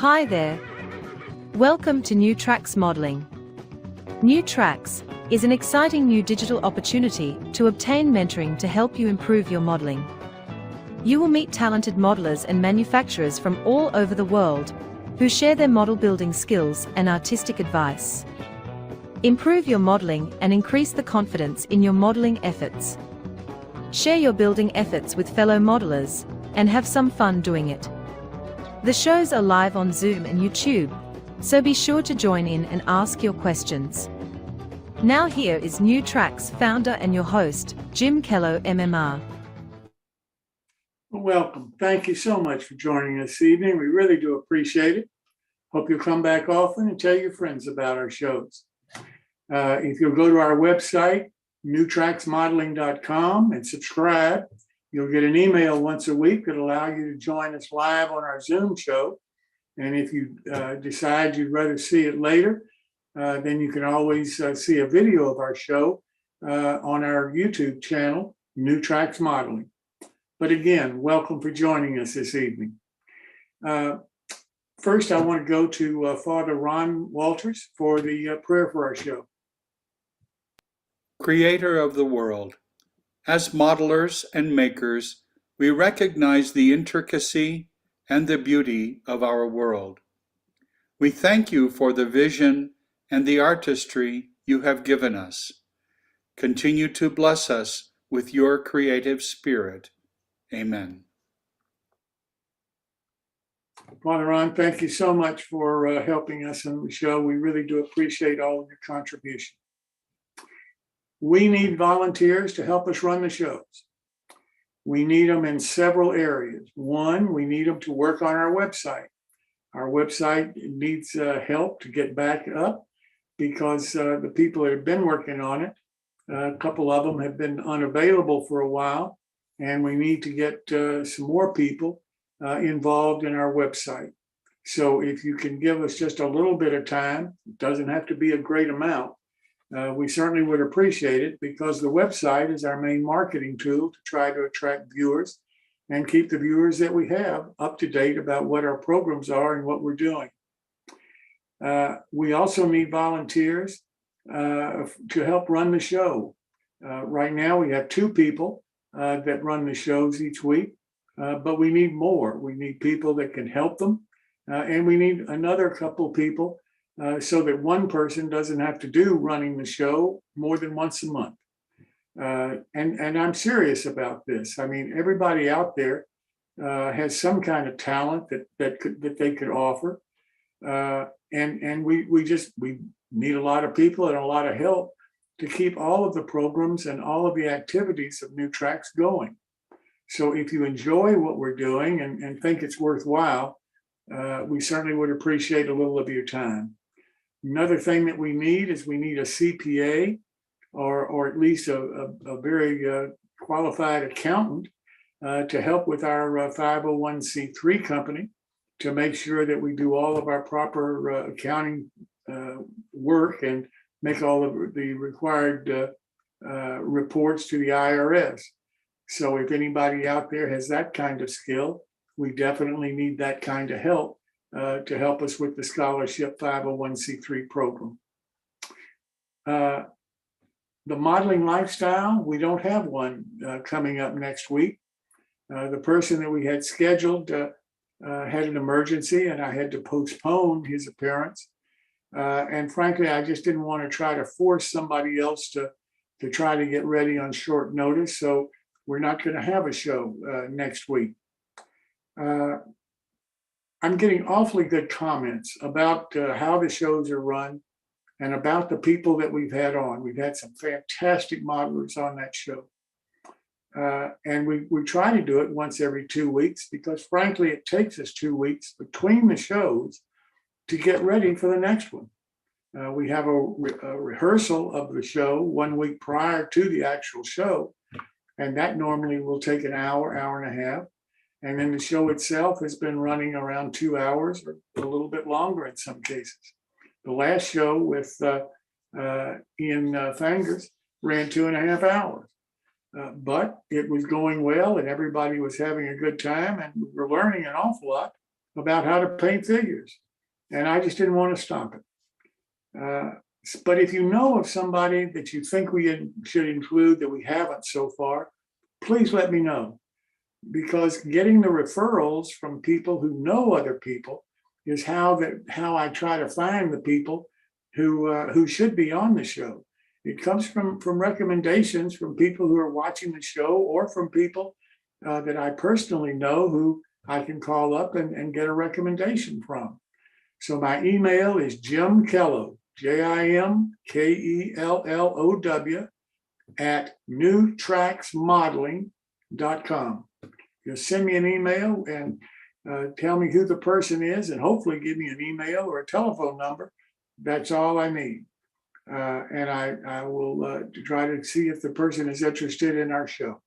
Hi there. Welcome to New Tracks Modeling. New Tracks is an exciting new digital opportunity to obtain mentoring to help you improve your modeling. You will meet talented modelers and manufacturers from all over the world who share their model building skills and artistic advice. Improve your modeling and increase the confidence in your modeling efforts. Share your building efforts with fellow modelers and have some fun doing it. The shows are live on Zoom and YouTube, so be sure to join in and ask your questions. Now here is New Tracks founder and your host, Jim Kello, MMR. Welcome. Thank you so much for joining us this evening. We really do appreciate it. Hope you'll come back often and tell your friends about our shows. If you'll go to our website, newtracksmodeling.com, and subscribe, you'll get an email once a week that will allow you to join us live on our Zoom show. And if you decide you'd rather see it later, then you can always see a video of our show on our YouTube channel, New Tracks Modeling. But again, welcome for joining us this evening. First, I want to go to Father Ron Walters for the prayer for our show. Creator of the world, as modelers and makers, we recognize the intricacy and the beauty of our world. We thank you for the vision and the artistry you have given us. Continue to bless us with your creative spirit. Amen. Father Ron, thank you so much for helping us on the show. We really do appreciate all of your contribution. We need volunteers to help us run the shows. We need them in several areas. One, we need them to work on our website. Our website needs help to get back up because the people that have been working on it, a couple of them have been unavailable for a while, and we need to get some more people involved in our website. So if you can give us just a little bit of time, it doesn't have to be a great amount, we certainly would appreciate it because the website is our main marketing tool to try to attract viewers and keep the viewers that we have up to date about what our programs are and what we're doing. We also need volunteers to help run the show. Right now we have 2 people that run the shows each week, but we need more. We need people that can help them, and we need another couple people so that one person doesn't have to do running the show more than once a month. And I'm serious about this. I mean, everybody out there has some kind of talent that they could offer, and we need a lot of people and a lot of help to keep all of the programs and all of the activities of New Tracks going. So if you enjoy what we're doing and think it's worthwhile, we certainly would appreciate a little of your time. Another thing that we need is we need a CPA or at least a very qualified accountant to help with our 501c3 company to make sure that we do all of our proper accounting work and make all of the required reports to the IRS. So if anybody out there has that kind of skill, we definitely need that kind of help to help us with the scholarship 501c3 program. The modeling lifestyle, we don't have one coming up next week. The person that we had scheduled had an emergency and I had to postpone his appearance. And frankly, I just didn't want to try to force somebody else to try to get ready on short notice. So we're not going to have a show next week. I'm getting awfully good comments about how the shows are run and about the people that we've had on. We've had some fantastic modelers on that show. And we try to do it once every 2 weeks because frankly, it takes us 2 weeks between the shows to get ready for the next one. We have a rehearsal of the show 1 week prior to the actual show, and that normally will take an hour, hour and a half. And then the show itself has been running around 2 hours or a little bit longer in some cases. The last show with Ian Fangers ran 2.5 hours. But it was going well and everybody was having a good time and we were learning an awful lot about how to paint figures. And I just didn't want to stop it. But if you know of somebody that you think we should include that we haven't so far, please let me know. Because getting the referrals from people who know other people is how I try to find the people who should be on the show. It comes from recommendations from people who are watching the show, or from people that I personally know who I can call up and get a recommendation from. So my email is jimkellow, JIMKELLOW @newtracksmodeling.com. You'll send me an email and tell me who the person is, and hopefully give me an email or a telephone number. That's all I need. And I will try to see if the person is interested in our show.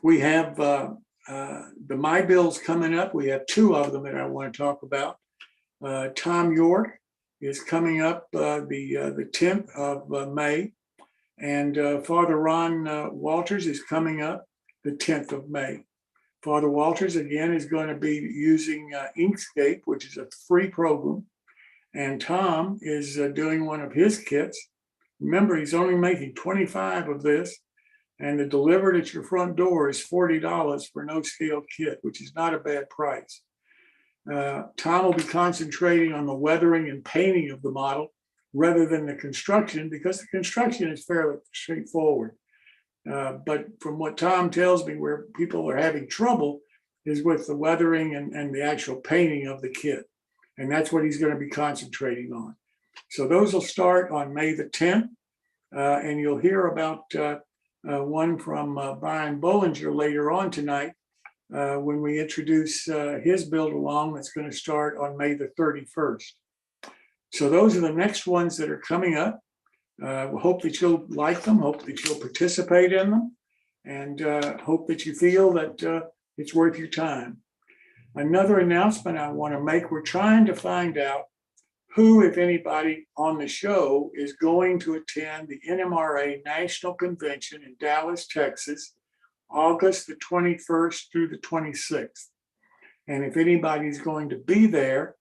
We have the My Bills coming up. We have two of them that I want to talk about. Tom York is coming up the 10th of May, and Father Ron Walters is coming up the 10th of May. Father Walters, again, is going to be using Inkscape, which is a free program, and Tom is doing one of his kits. Remember, he's only making 25 of this, and the delivered at your front door is $40 for no scale kit, which is not a bad price. Tom will be concentrating on the weathering and painting of the model rather than the construction, because the construction is fairly straightforward. But from what Tom tells me, where people are having trouble is with the weathering and the actual painting of the kit. And that's what he's going to be concentrating on. So those will start on May the 10th. And you'll hear about one from Brian Bollinger later on tonight when we introduce his build along that's going to start on May the 31st. So those are the next ones that are coming up. Hope that you'll like them, hope that you'll participate in them, and hope that you feel that it's worth your time. Another announcement I want to make, we're trying to find out who, if anybody on the show, is going to attend the NMRA National Convention in Dallas, Texas, August the 21st through the 26th. And if anybody's going to be there,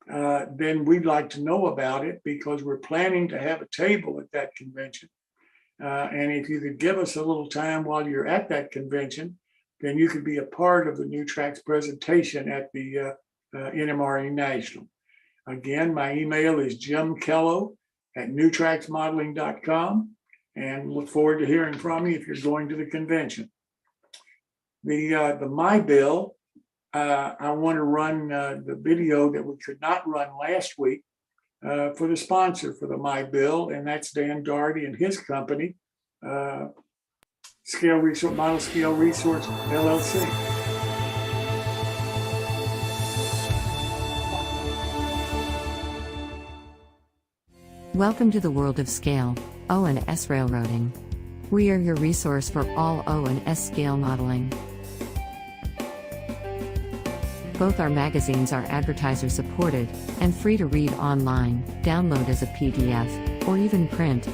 then we'd like to know about it, because we're planning to have a table at that convention. And if you could give us a little time while you're at that convention, then you could be a part of the New Tracks presentation at the NMRA National. Again, my email is jimkellow@newtracksmodeling.com, and look forward to hearing from you if you're going to the convention. The My Bill, I want to run the video that we could not run last week for the sponsor for the My Bill, and that's Dan Daugherty and his company, Model Scale Resource LLC. Welcome to the world of scale, O and S railroading. We are your resource for all O and S scale modeling. Both our magazines are advertiser supported and free to read online, download as a PDF, or even print.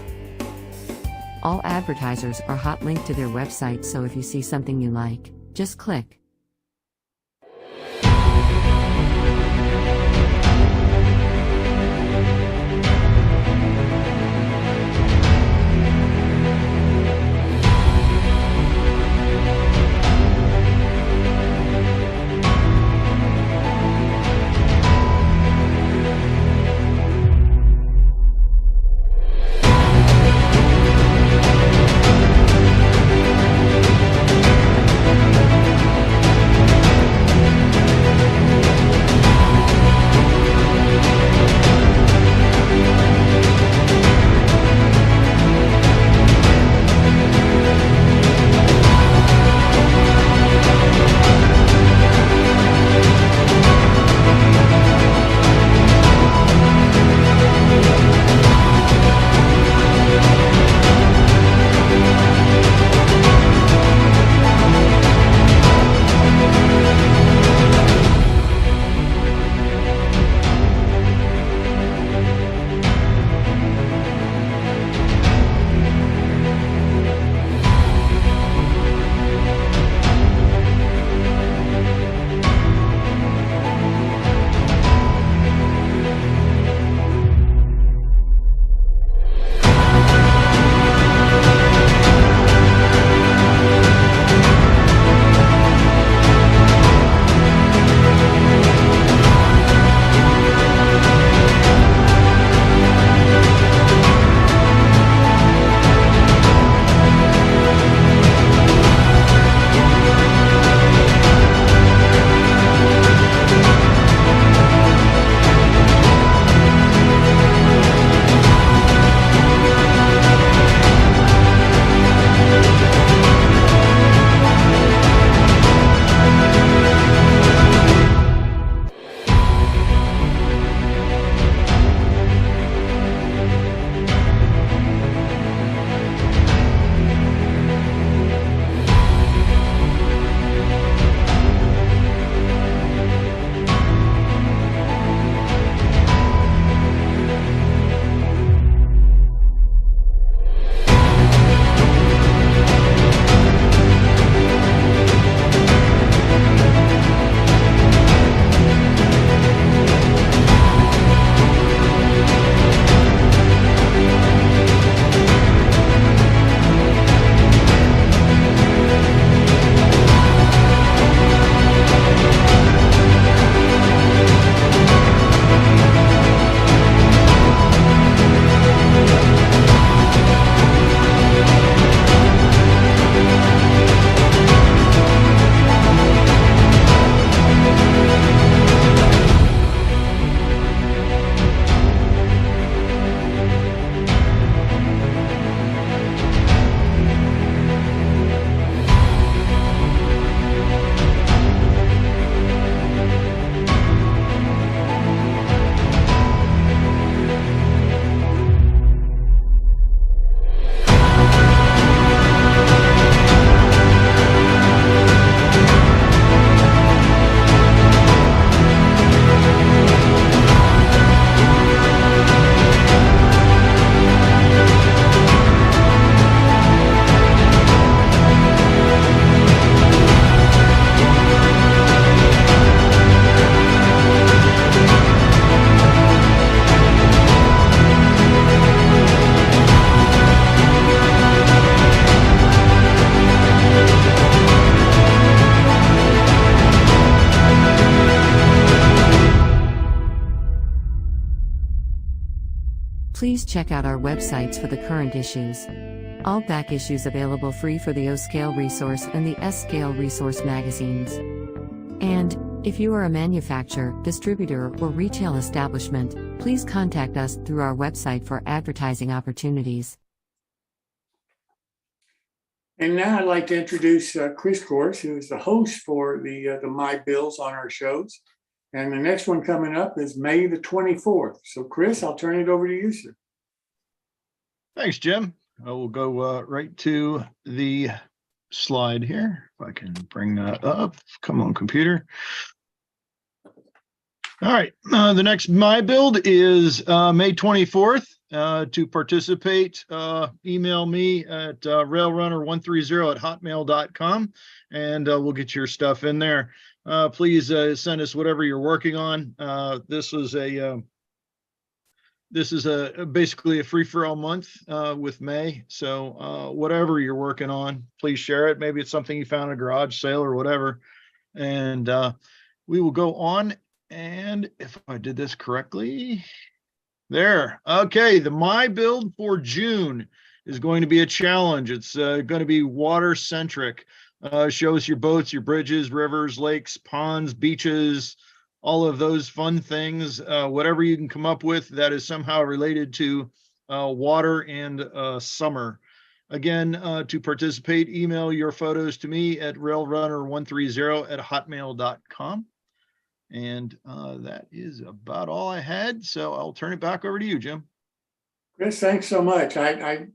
All advertisers are hot linked to their website, so if you see something you like, just click. Please check out our websites for the current issues. All back issues available free for the O-Scale resource and the S-Scale resource magazines. And, if you are a manufacturer, distributor, or retail establishment, please contact us through our website for advertising opportunities. And now I'd like to introduce Chris Gorse, who is the host for the My Bills on our shows. And the next one coming up is May the 24th. So Chris, I'll turn it over to you, sir. Thanks, Jim. I will go right to the slide here. If I can bring that up. Come on, computer. All right. The next My Build is May 24th. To participate, email me at railrunner130@hotmail.com, and we'll get your stuff in there. Please send us whatever you're working on. This is basically a free-for-all month with May. So whatever you're working on, please share it. Maybe it's something you found in a garage sale or whatever. And we will go on. And if I did this correctly, there. Okay, the My Build for June is going to be a challenge. It's going to be water-centric. Shows your boats, your bridges, rivers, lakes, ponds, beaches, all of those fun things, whatever you can come up with that is somehow related to water and summer. Again, to participate, email your photos to me at railrunner130@hotmail.com. And that is about all I had. So I'll turn it back over to you, Jim. Chris, thanks so much. I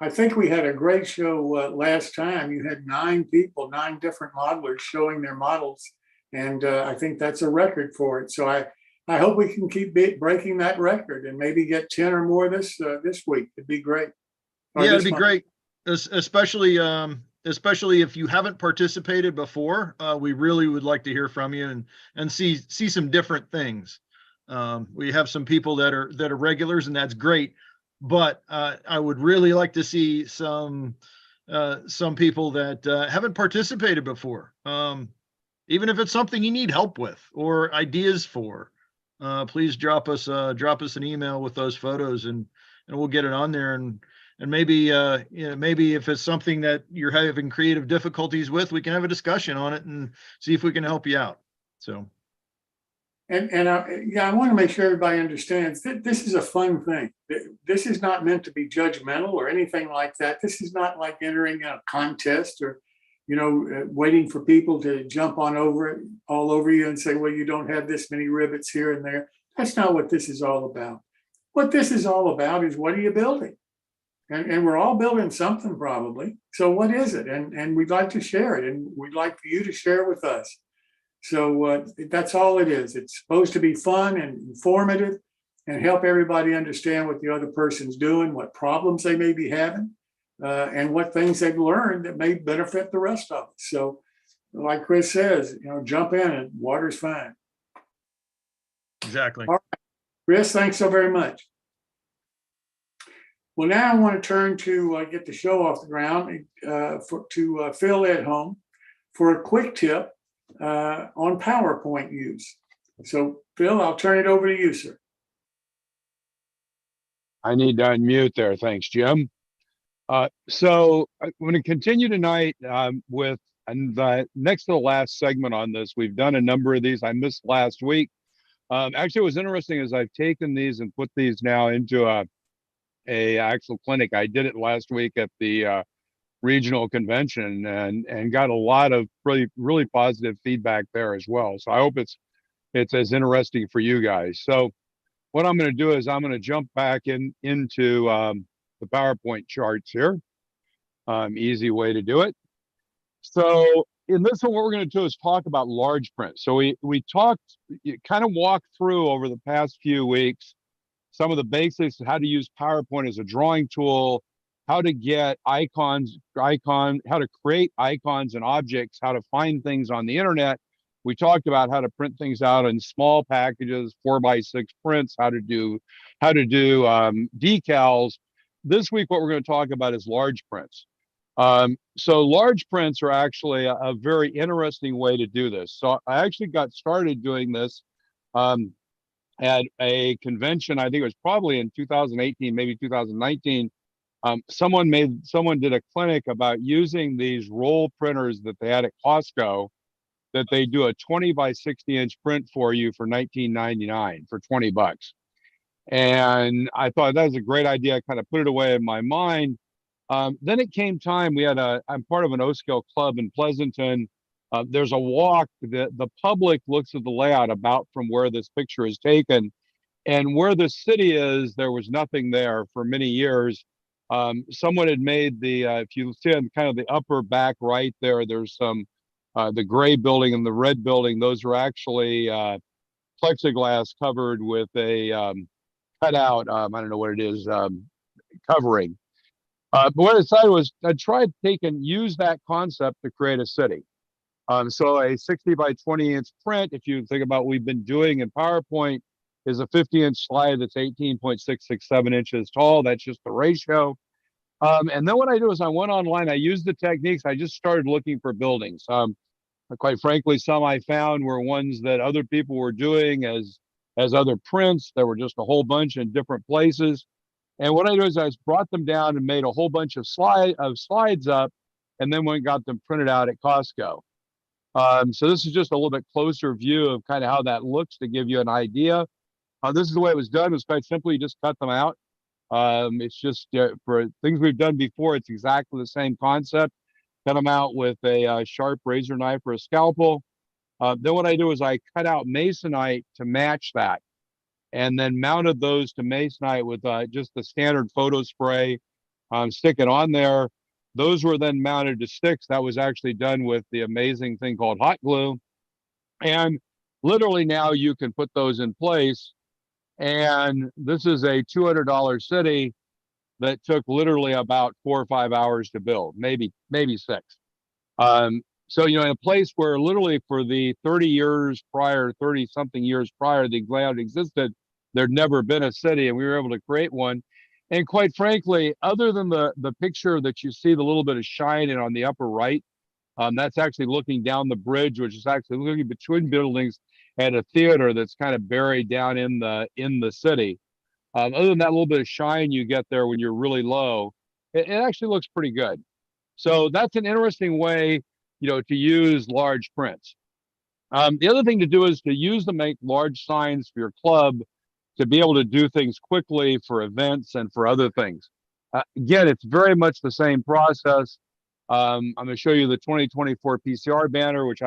think we had a great show last time. You had 9 people, 9 different modelers showing their models. And I think that's a record for it. So I hope we can keep breaking that record and maybe get 10 or more this week. It'd be great. Yeah, it'd be great, especially if you haven't participated before. We really would like to hear from you and see some different things. We have some people that are regulars, and that's great. But I would really like to see some people that haven't participated before. Even if it's something you need help with or ideas for, please drop us an email with those photos, and we'll get it on there. And maybe maybe if it's something that you're having creative difficulties with, we can have a discussion on it and see if we can help you out. So. And I want to make sure everybody understands that this is a fun thing. This is not meant to be judgmental or anything like that. This is not like entering a contest or, waiting for people to jump all over you and say, well, you don't have this many rivets here and there. That's not what this is all about. What this is all about is, what are you building? And we're all building something probably. So what is it? And we'd like to share it, and we'd like for you to share with us. So that's all it is. It's supposed to be fun and informative and help everybody understand what the other person's doing, what problems they may be having, and what things they've learned that may benefit the rest of us. So like Chris says, jump in, and water's fine. Exactly. All right. Chris, thanks so very much. Well, now I want to turn to get the show off the ground to Phil Edholm for a quick tip on PowerPoint use. So Phil, I'll turn it over to you, sir. I need to unmute there. Thanks, Jim. So I'm going to continue tonight with the next to the last segment on this. We've done a number of these. I missed last week. Actually, what was interesting is I've taken these and put these now into a actual clinic. I did it last week at the regional convention and got a lot of really positive feedback there as well. So I hope it's as interesting for you guys. So what I'm going to do is I'm going to jump back into the PowerPoint charts here. Easy way to do it. So in this one, what we're going to do is talk about large print. So we kind of walked through over the past few weeks some of the basics of how to use PowerPoint as a drawing tool, how to get how to create icons and objects, how to find things on the internet. We talked about how to print things out in small packages, 4x6 prints, how to do decals. This week, what we're going to talk about is large prints. So large prints are actually a very interesting way to do this. So I actually got started doing this at a convention. I think it was probably in 2018, maybe 2019. Someone did a clinic about using these roll printers that they had at Costco, that they do a 20 by 60 inch print for you for $19.99 for $20. And I thought that was a great idea. I kind of put it away in my mind. Then it came time. I'm part of an O-scale club in Pleasanton. There's a walk that the public looks at the layout about from where this picture is taken, and where the city is, there was nothing there for many years. Someone had made if you see on kind of the upper back right there, there's some, the gray building and the red building, those are actually plexiglass covered with a cutout, I don't know what it is, covering. But what I decided was I tried use that concept to create a city. So a 60 by 20 inch print, if you think about what we've been doing in PowerPoint, is a 50-inch slide that's 18.667 inches tall. That's just the ratio. And then what I do is I went online, I used the techniques, I just started looking for buildings. Quite frankly, some I found were ones that other people were doing as other prints. There were just a whole bunch in different places. And what I do is I just brought them down and made a whole bunch of slides up, and then went and got them printed out at Costco. So this is just a little bit closer view of kind of how that looks to give you an idea. This is the way it was done. It was quite simply just cut them out. It's just for things we've done before, it's exactly the same concept. Cut them out with a sharp razor knife or a scalpel. Then what I do is I cut out masonite to match that, and then mounted those to masonite with just the standard photo spray, stick it on there. Those were then mounted to sticks. That was actually done with the amazing thing called hot glue. And literally now you can put those in place. And this is a $200 city that took literally about 4 or 5 hours to build, maybe 6. So, in a place where literally for the 30 something years prior, the layout existed, there'd never been a city, and we were able to create one. And quite frankly, other than the picture that you see, the little bit of shine in on the upper right, that's actually looking down the bridge, which is actually looking between buildings at a theater that's kind of buried down in the city. Other than that little bit of shine you get there when you're really low, it actually looks pretty good. So that's an interesting way, to use large prints. The other thing to do is to use to make large signs for your club to be able to do things quickly for events and for other things. Again, it's very much the same process. I'm going to show you the 2024 PCR banner, which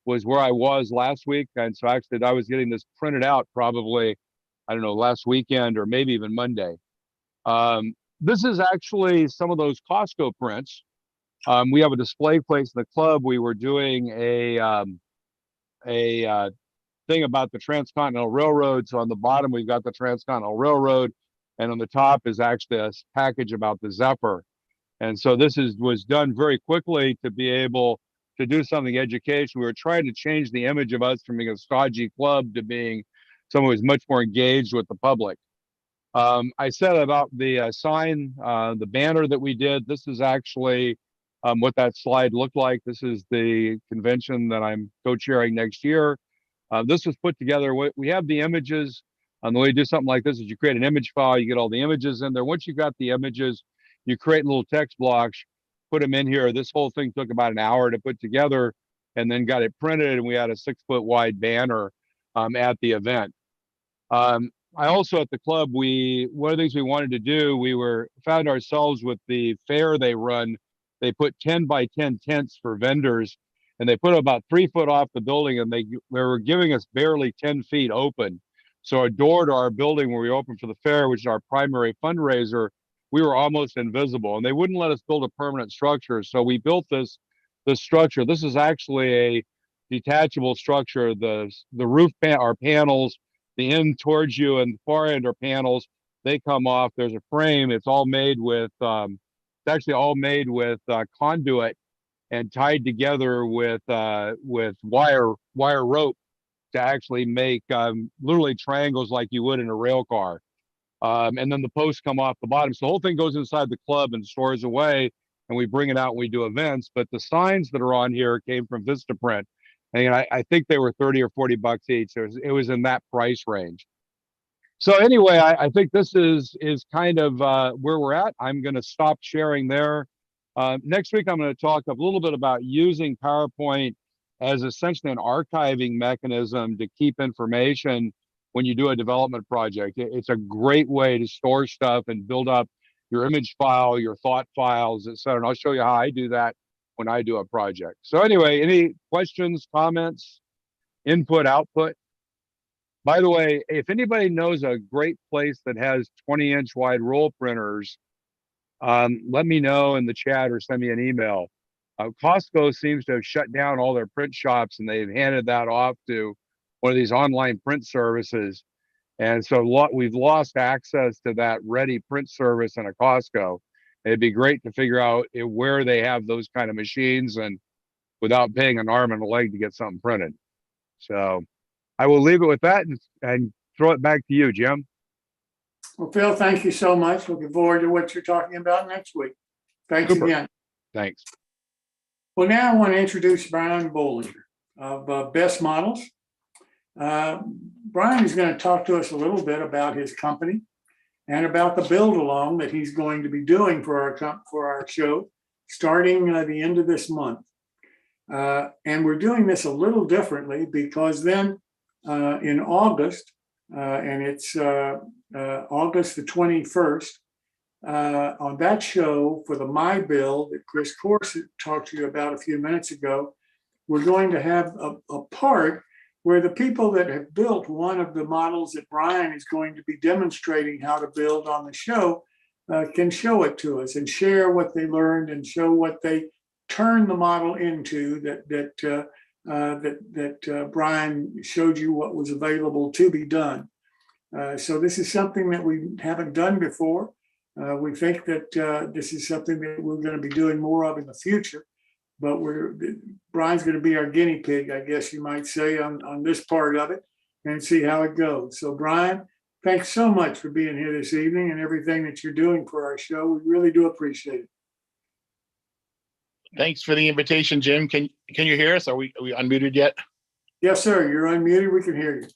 was where I was last week. And so actually I was getting this printed out probably, I don't know, last weekend or maybe even Monday. This is actually some of those Costco prints. We have a display place in the club. We were doing a thing about the Transcontinental Railroad. So on the bottom, we've got the Transcontinental Railroad, and on the top is actually a package about the Zephyr. And so this was done very quickly to be able to do something education. We were trying to change the image of us from being a stodgy club to being someone who's much more engaged with the public. I said about the sign, the banner that we did. This is actually what that slide looked like. This is the convention that I'm co-chairing next year. This was put together. We have the images. The way you do something like this is you create an image file, you get all the images in there. Once you've got the images, you create little text blocks, put them in here. This whole thing took about an hour to put together, and then got it printed, and we had a 6-foot wide banner at the event. I also at the club, one of the things we wanted to do, found ourselves with the fair they run. They put 10 by 10 tents for vendors, and they put about 3 foot off the building, and they were giving us barely 10 feet open. So a door to our building where we open for the fair, which is our primary fundraiser, we were almost invisible, and they wouldn't let us build a permanent structure. So we built this structure. This is actually a detachable structure. The roof are panels, the end towards you and the far end are panels. They come off. There's a frame. It's all made with conduit and tied together with wire rope to actually make literally triangles like you would in a rail car. And then the posts come off the bottom. So the whole thing goes inside the club and stores away, and we bring it out when we do events. But the signs that are on here came from Vistaprint. And I think they were $30 or $40 each. It was in that price range. So anyway, I think this is kind of where we're at. I'm going to stop sharing there. Next week, I'm going to talk a little bit about using PowerPoint as essentially an archiving mechanism to keep information when you do a development project. It's a great way to store stuff and build up your image file, your thought files, et cetera. And I'll show you how I do that when I do a project. So anyway, any questions, comments, input, output? By the way, if anybody knows a great place that has 20-inch wide roll printers, let me know in the chat or send me an email. Costco seems to have shut down all their print shops, and they've handed that off to one of these online print services. And so we've lost access to that ready print service in a Costco. It'd be great to figure out where they have those kind of machines and without paying an arm and a leg to get something printed. So I will leave it with that and throw it back to you, Jim. Well, Phil, thank you so much. Looking forward to what you're talking about next week. Thanks Super. again. Thanks. Well, now I want to introduce Brian Bollinger of BEST Models. Brian is going to talk to us a little bit about his company and about the build along that he's going to be doing for our show starting the end of this month. And we're doing this a little differently because then in August, and it's August the 21st, on that show for the My Build that Chris Corse talked to you about a few minutes ago, we're going to have a part where the people that have built one of the models that Brian is going to be demonstrating how to build on the show can show it to us and share what they learned and show what they turned the model into that Brian showed you what was available to be done. So this is something that we haven't done before. We think that this is something that we're going to be doing more of in the future, but Brian's going to be our guinea pig, I guess you might say, on this part of it and see how it goes. So Brian, thanks so much for being here this evening and everything that you're doing for our show. We really do appreciate it. Thanks for the invitation, Jim. Can you hear us? Are we unmuted yet? Yes, sir. You're unmuted. We can hear you.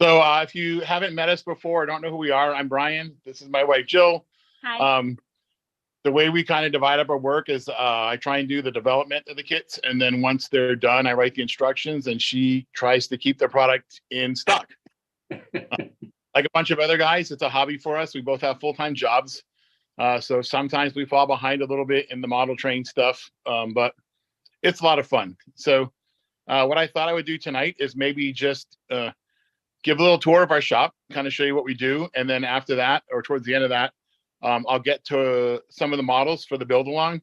So if you haven't met us before, or don't know who we are, I'm Brian. This is my wife, Jill. Hi. The way we kind of divide up our work is I try and do the development of the kits. And then once they're done, I write the instructions and she tries to keep the product in stock. Like a bunch of other guys, it's a hobby for us. We both have full-time jobs. So sometimes we fall behind a little bit in the model train stuff, but it's a lot of fun. So what I thought I would do tonight is maybe just give a little tour of our shop, kind of show you what we do. And then after that, or towards the end of that, I'll get to some of the models for the build along.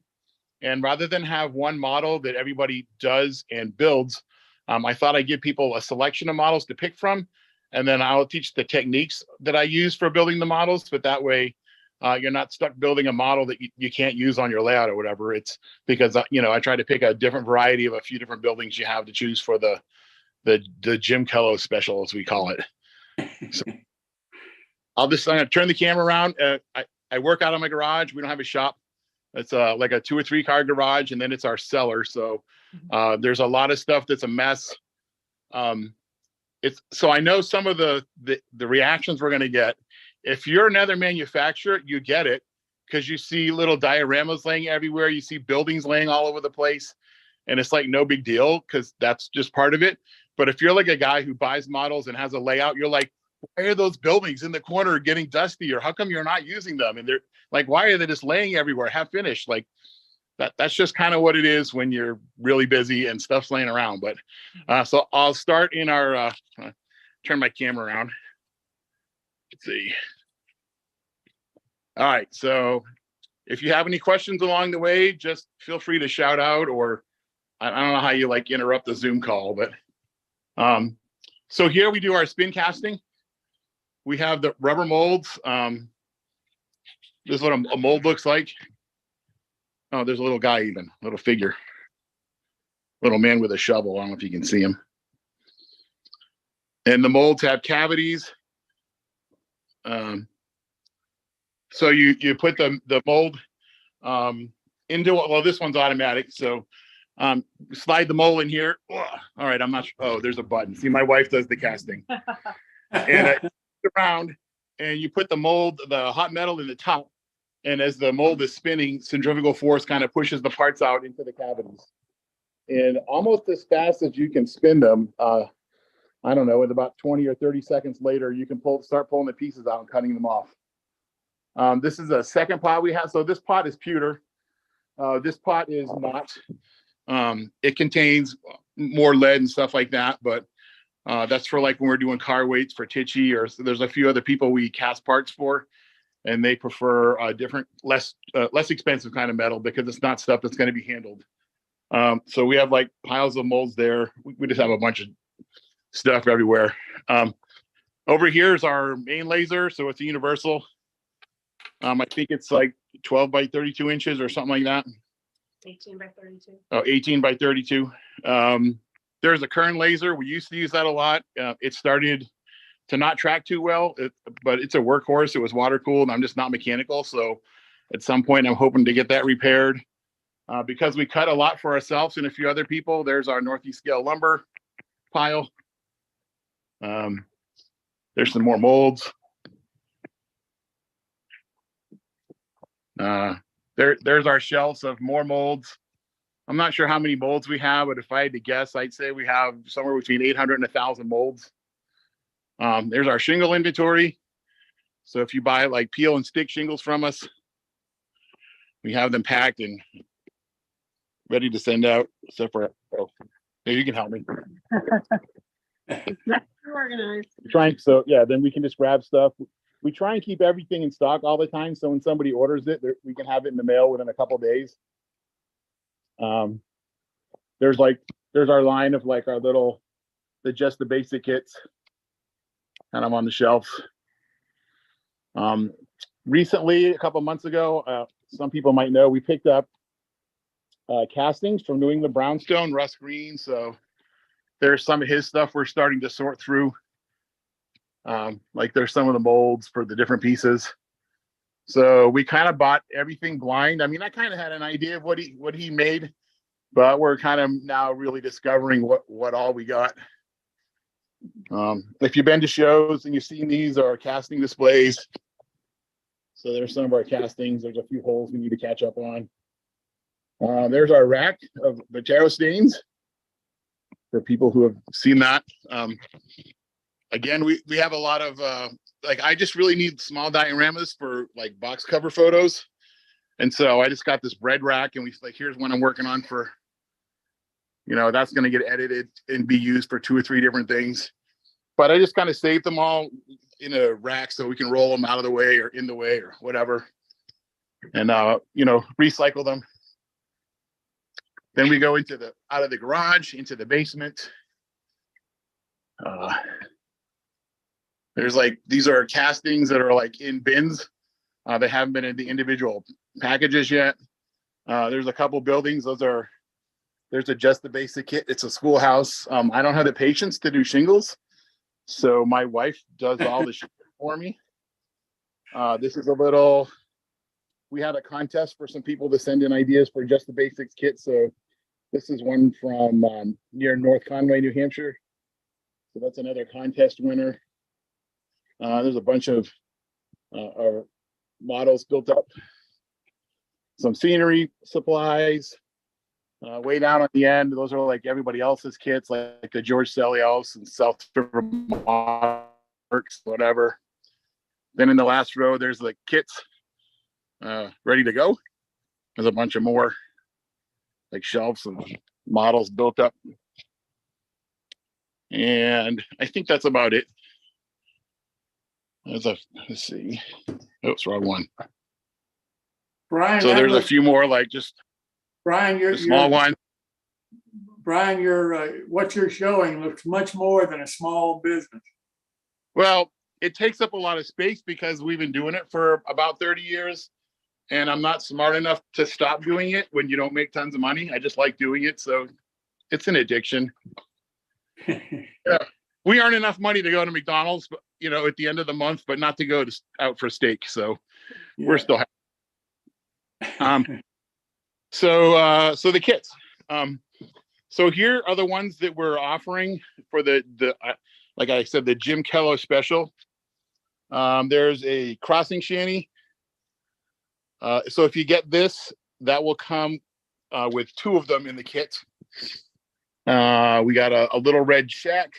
And rather than have one model that everybody does and builds, I thought I'd give people a selection of models to pick from. And then I'll teach the techniques that I use for building the models. But that way, you're not stuck building a model that you can't use on your layout or whatever. It's because, I try to pick a different variety of a few different buildings you have to choose for the Jim Kello special, as we call it. So I'm going to turn the camera around. I work out of my garage. We don't have a shop. It's like a 2 or 3 car garage, and then it's our cellar. So there's a lot of stuff that's a mess. So I know some of the reactions we're going to get. If you're another manufacturer, you get it because you see little dioramas laying everywhere. You see buildings laying all over the place, and it's like no big deal because that's just part of it. But if you're like a guy who buys models and has a layout, you're like, why are those buildings in the corner getting dusty, or how come you're not using them? And they're like, why are they just laying everywhere, half finished? Like that's just kind of what it is when you're really busy and stuff's laying around. But so I'll start in our turn my camera around. Let's see. All right, so if you have any questions along the way, just feel free to shout out, or I don't know how you like interrupt the Zoom call, but so here we do our spin casting. We have the rubber molds. This is what a mold looks like. Oh, there's a little guy, even little figure, little man with a shovel. I don't know if you can see him. And the molds have cavities. So you put the mold into, well, this one's automatic. So slide the mold in here. All right, I'm not sure. Oh, there's a button. See, my wife does the casting. And around around and you put the mold, the hot metal in the top. And as the mold is spinning, centrifugal force kind of pushes the parts out into the cavities. And almost as fast as you can spin them, I don't know, with about 20 or 30 seconds later, you can start pulling the pieces out and cutting them off. This is a second pot we have. So this pot is pewter. This pot is not. It contains more lead and stuff like that, but that's for like when we're doing car weights for Tichy, or there's a few other people we cast parts for, and they prefer a different, less expensive kind of metal because it's not stuff that's going to be handled. So we have like piles of molds there. We just have a bunch of stuff everywhere. Over here is our main laser. So it's a universal. I think it's like 12 by 32 inches or something like that. 18 by 32. Oh, 18 by 32. There's a Kern laser. We used to use that a lot. It started to not track too well, but it's a workhorse. It was water cooled. I'm just not mechanical. So at some point, I'm hoping to get that repaired. Because we cut a lot for ourselves and a few other people, there's our Northeast scale lumber pile. There's some more molds. There's our shelves of more molds. I'm not sure how many molds we have, but if I had to guess, I'd say we have somewhere between 800 and 1,000 molds. There's our shingle inventory. So if you buy like peel and stick shingles from us, we have them packed and ready to send out. Except for, oh, maybe you can help me. Organized. So yeah, then we can just grab stuff. We try and keep everything in stock all the time. So when somebody orders it, we can have it in the mail within a couple days. There's our line of like our little, just the basic kits kind of on the shelf. Recently, a couple months ago, some people might know, we picked up castings from New England Brownstone, Russ Green. So there's some of his stuff we're starting to sort through. Like there's some of the molds for the different pieces. So we kind of bought everything blind. I mean, I kind of had an idea of what he made, but we're kind of now really discovering what all we got. If you've been to shows and you've seen these are casting displays. So there's some of our castings. There's a few holes we need to catch up on. There's our rack of Viterro stains for people who have seen that. Again, we have a lot of, like, I just really need small dioramas for like box cover photos. And so I just got this bread rack and here's one I'm working on for, that's going to get edited and be used for 2 or 3 different things. But I just kind of saved them all in a rack so we can roll them out of the way or in the way or whatever. And, recycle them. Then we go out of the garage into the basement. There's these are castings that are like in bins. They haven't been in the individual packages yet. There's a couple buildings. There's just the basic kit. It's a schoolhouse. I don't have the patience to do shingles. So my wife does all the shit for me. This is we had a contest for some people to send in ideas for just the basics kit. So this is one from near North Conway, New Hampshire. So that's another contest winner. There's a bunch of our models built up. Some scenery supplies. Way down at the end, those are like everybody else's kits, like the George Celios and South River Marks, whatever. Then in the last row, there's the kits ready to go. There's a bunch of more like shelves and models built up. And I think that's about it. Let's see. Oops, wrong one. Brian, so there's a few more like just Brian, you're small one. Brian, what you're showing looks much more than a small business. Well, it takes up a lot of space because we've been doing it for about 30 years. And I'm not smart enough to stop doing it when you don't make tons of money. I just like doing it. So it's an addiction. Yeah. We earn enough money to go to McDonald's, but, at the end of the month, but not to go out for steak. So yeah. We're still happy. So the kits. So here are the ones that we're offering for the like I said, the Jim Kello special. There's a crossing shanty. So if you get this, that will come with 2 of them in the kit. We got a little red shack.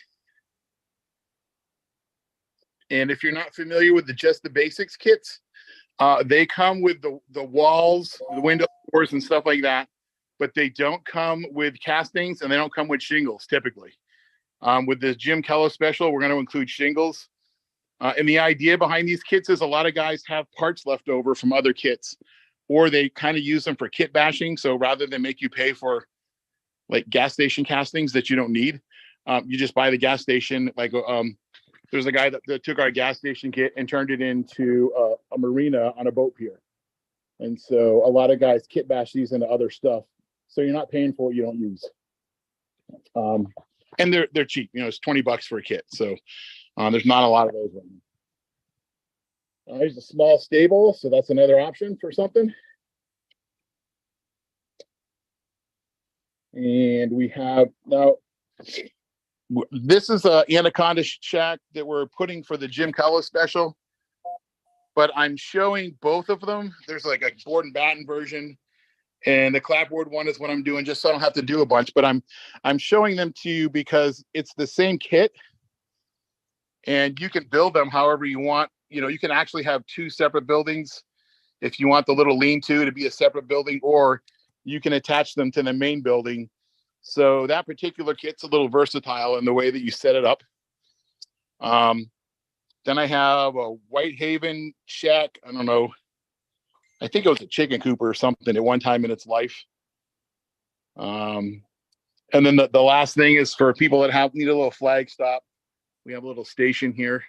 And if you're not familiar with just the basics kits, they come with the walls, the window doors and stuff like that, but they don't come with castings and they don't come with shingles typically. With the Jim Kello special, we're going to include shingles. And the idea behind these kits is a lot of guys have parts left over from other kits, or they kind of use them for kit bashing. So rather than make you pay for like gas station castings that you don't need, you just buy the gas station. Like there's a guy that took our gas station kit and turned it into a marina on a boat pier. And so a lot of guys kit bash these into other stuff. So you're not paying for what you don't use. And they're cheap, it's $20 for a kit. So there's not a lot of those ones. There's a small stable, so that's another option for something. And we have now, this is a Anaconda shack that we're putting for the Jim Kello special, but I'm showing both of them. There's like a board and batten version, and the clapboard one is what I'm doing just so I don't have to do a bunch, but I'm showing them to you because it's the same kit and you can build them however you want. You can actually have 2 separate buildings if you want the little lean-to to be a separate building, or you can attach them to the main building. So that particular kit's a little versatile in the way that you set it up. Then I have a Whitehaven shack. I don't know. I think it was a chicken coop or something at one time in its life. And then the last thing is for people that need a little flag stop. We have a little station here.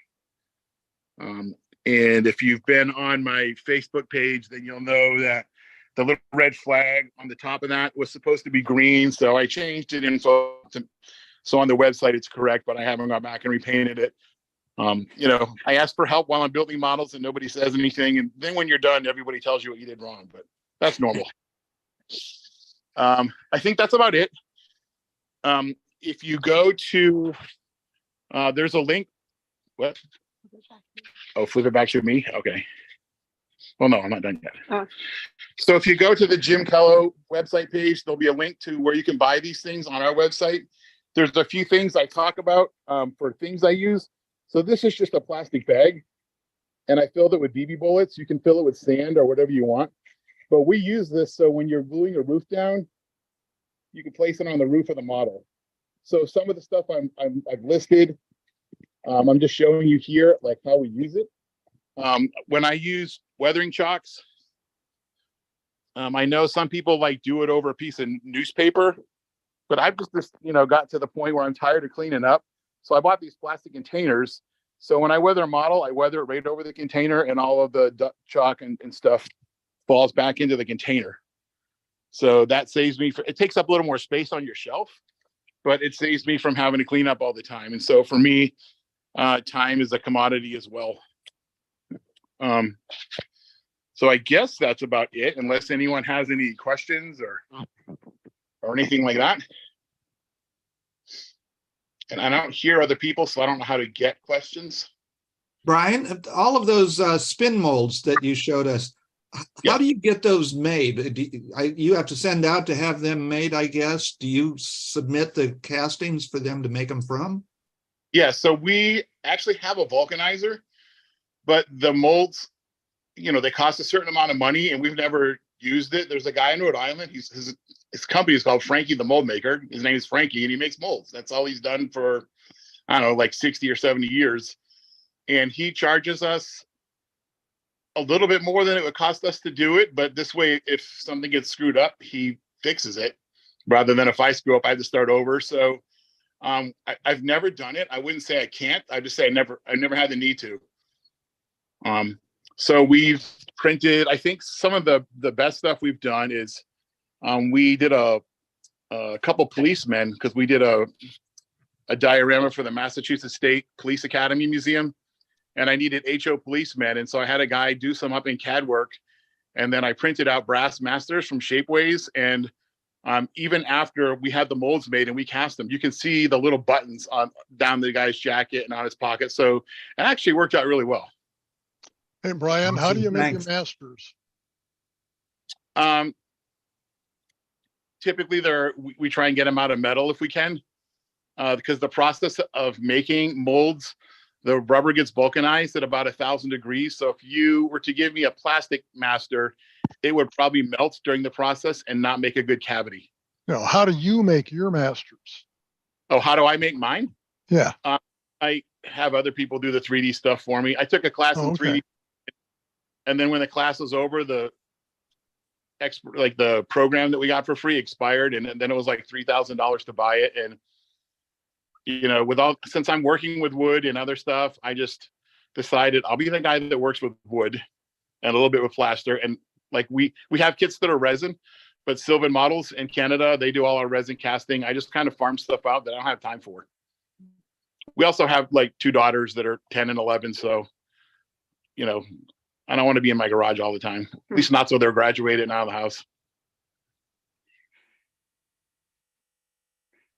And if you've been on my Facebook page, then you'll know that the little red flag on the top of that was supposed to be green. So I changed it so on the website it's correct, but I haven't gone back and repainted it. I ask for help while I'm building models and nobody says anything. And then when you're done, everybody tells you what you did wrong, but that's normal. I think that's about it. If you go to, there's a link. What? Oh, flip it back to me. Okay. Well, no, I'm not done yet. So if you go to the Jim Kello website page, there'll be a link to where you can buy these things on our website. There's a few things I talk about for things I use. So this is just a plastic bag, and I filled it with BB bullets. You can fill it with sand or whatever you want. But we use this so when you're gluing a roof down, you can place it on the roof of the model. So some of the stuff I've listed, I'm just showing you here, like how we use it. When I use weathering chalks, I know some people do it over a piece of newspaper, but I've just got to the point where I'm tired of cleaning up. So I bought these plastic containers. So when I weather a model, I weather it right over the container, and all of the chalk and stuff falls back into the container. So that saves me, it takes up a little more space on your shelf, but it saves me from having to clean up all the time. And so for me, time is a commodity as well. So I guess that's about it, unless anyone has any questions or anything like that. And I don't hear other people, so I don't know how to get questions. Brian, all of those spin molds that you showed us, how do you get those made? You have to send out to have them made, I guess. Do you submit the castings for them to make them from? Yeah, so we actually have a vulcanizer, but the molds, they cost a certain amount of money, and we've never used it. There's a guy in Rhode Island. His company is called Frankie the Mold Maker. His name is Frankie, and he makes molds. That's all he's done for, I don't know, 60 or 70 years. And he charges us a little bit more than it would cost us to do it. But this way, if something gets screwed up, he fixes it, rather than if I screw up, I have to start over. So I've never done it. I wouldn't say I can't. I just say I never had the need to. So we've printed, I think some of the best stuff we've done is we did a couple policemen, because we did a diorama for the Massachusetts State Police Academy Museum, and I needed HO policemen. And so I had a guy do some up in CAD work, and then I printed out brass masters from Shapeways. And even after we had the molds made and we cast them, you can see the little buttons down the guy's jacket and on his pocket. So it actually worked out really well. Hey, Brian, how do you make your Thanks. masters? Typically we try and get them out of metal if we can, because the process of making molds, the rubber gets vulcanized at about 1,000 degrees. So if you were to give me a plastic master, it would probably melt during the process and not make a good cavity. No, how do you make your masters? Oh, how do I make mine? Yeah. I have other people do the 3D stuff for me. I took a class in 3D, and then when the class was over, the program that we got for free expired, and then it was like $3,000 to buy it. And since I'm working with wood and other stuff, I just decided I'll be the guy that works with wood and a little bit with plaster. And like we have kits that are resin, but Sylvan Models in Canada, they do all our resin casting. I just kind of farm stuff out that I don't have time for. We also have like 2 daughters that are 10 and 11, so I don't want to be in my garage all the time. At least not so they're graduated and out of the house.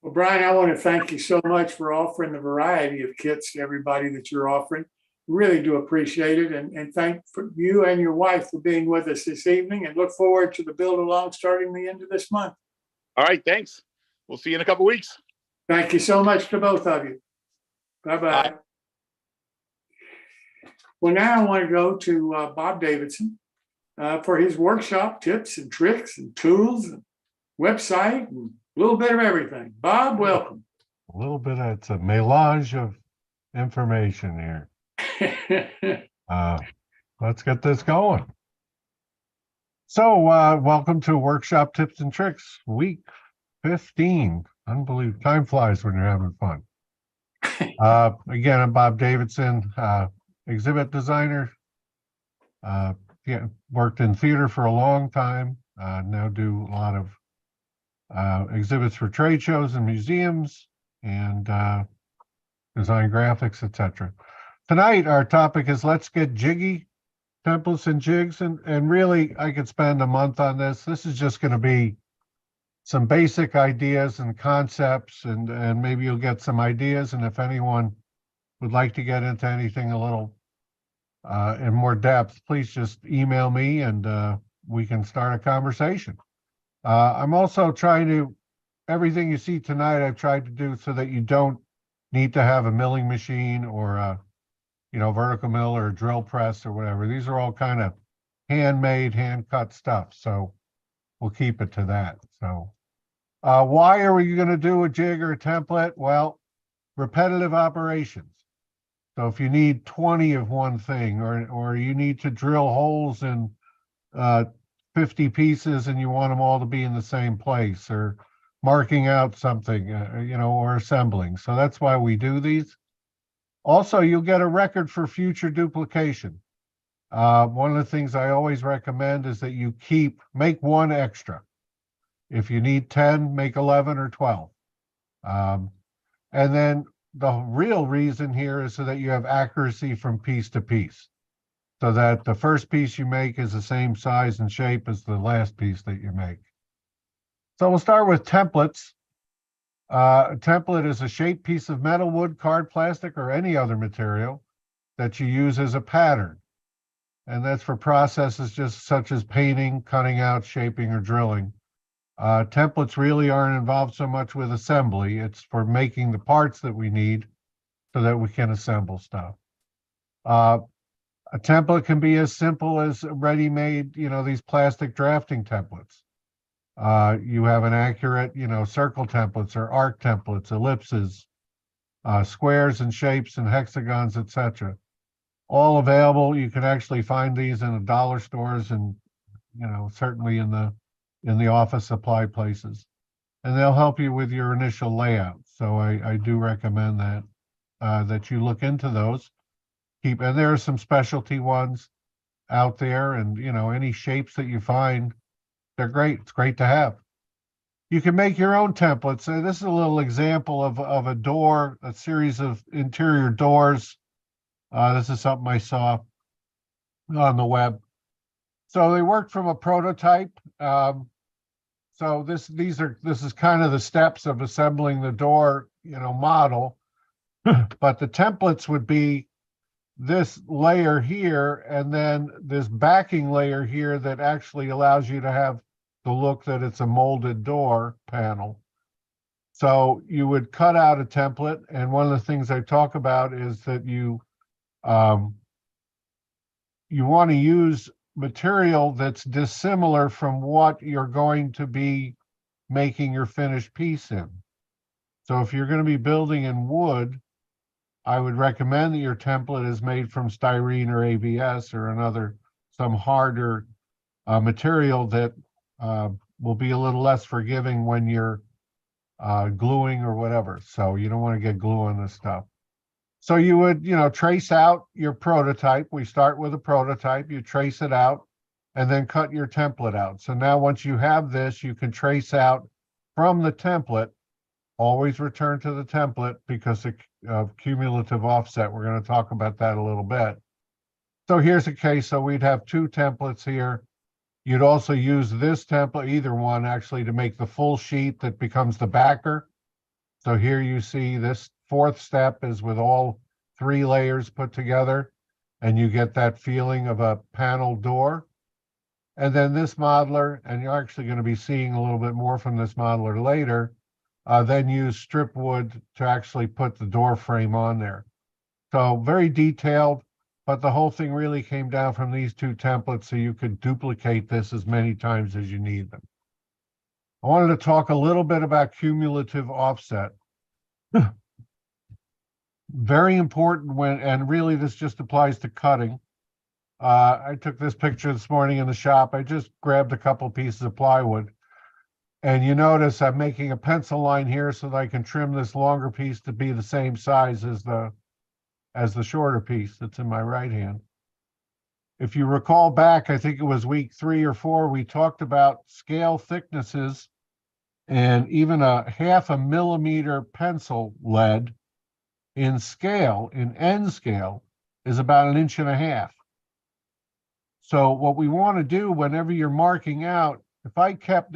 Well, Brian, I want to thank you so much for offering the variety of kits to everybody that you're offering. Really do appreciate it. And thank for you and your wife for being with us this evening, and look forward to the build along starting the end of this month. All right, thanks. We'll see you in a couple of weeks. Thank you so much to both of you. Bye-bye. Bye. Well, now I want to go to Bob Davidson for his workshop tips and tricks and tools and website and a little bit of everything. Bob, welcome. A little bit, it's a melange of information here. Let's get this going. So welcome to Workshop Tips and Tricks, week 15. Unbelievable. Time flies when you're having fun. Again, I'm Bob Davidson, exhibit designer. Worked in theater for a long time. Now do a lot of exhibits for trade shows and museums, and design graphics, etc. Tonight, our topic is let's get jiggy, templates and jigs, and really, I could spend a month on this. This is just going to be some basic ideas and concepts, and maybe you'll get some ideas. And if anyone would like to get into anything a little in more depth, please just email me, and we can start a conversation. I'm also trying to, everything you see tonight, I've tried to do so that you don't need to have a milling machine or a, vertical mill or a drill press or whatever. These are all kind of handmade, hand-cut stuff. So we'll keep it to that. So why are we going to do a jig or a template? Well, repetitive operations. So if you need 20 of one thing, or you need to drill holes in 50 pieces and you want them all to be in the same place, or marking out something, or assembling. So that's why we do these. Also, you'll get a record for future duplication. One of the things I always recommend is that you make one extra. If you need 10, make 11 or 12. And then the real reason here is so that you have accuracy from piece to piece, so that the first piece you make is the same size and shape as the last piece that you make. So we'll start with templates. A template is a shaped piece of metal, wood, card, plastic, or any other material that you use as a pattern. And that's for processes just such as painting, cutting out, shaping, or drilling. Templates really aren't involved so much with assembly. It's for making the parts that we need so that we can assemble stuff. A template can be as simple as ready-made, these plastic drafting templates. You have an accurate, circle templates or arc templates, ellipses, squares and shapes and hexagons, etc. All available. You can actually find these in the dollar stores and, certainly in the office supply places. And they'll help you with your initial layout. So I do recommend that you look into those. And there are some specialty ones out there, and any shapes that you find, they're great. It's great to have. You can make your own templates. So this is a little example of a door, a series of interior doors. This is something I saw on the web. So they worked from a prototype. So this is kind of the steps of assembling the door, model. But the templates would be this layer here and then this backing layer here that actually allows you to have the look that it's a molded door panel. So you would cut out a template, and one of the things I talk about is that you want to use material that's dissimilar from what you're going to be making your finished piece in. So if you're going to be building in wood, I would recommend that your template is made from styrene or ABS or some harder material that will be a little less forgiving when you're gluing or whatever. So you don't want to get glue on this stuff. So you would, trace out your prototype. We start with a prototype, you trace it out, and then cut your template out. So now once you have this, you can trace out from the template. Always return to the template because of cumulative offset. We're going to talk about that a little bit. So here's a case. So we'd have two templates here. You'd also use this template, either one actually, to make the full sheet that becomes the backer. So here you see this fourth step is with all three layers put together, and you get that feeling of a panel door. And then this modeler, and you're actually going to be seeing a little bit more from this modeler later, then use strip wood to actually put the door frame on there. So very detailed, but the whole thing really came down from these two templates so you could duplicate this as many times as you need them. I wanted to talk a little bit about cumulative offset. Very important and really this just applies to cutting. I took this picture this morning in the shop. I just grabbed a couple pieces of plywood. And you notice I'm making a pencil line here so that I can trim this longer piece to be the same size as the shorter piece that's in my right hand. If you recall back, I think it was week 3 or 4, we talked about scale thicknesses, and even a 0.5 millimeter pencil lead in scale, in end scale, is about 1.5 inches. So what we want to do whenever you're marking out, if I cut,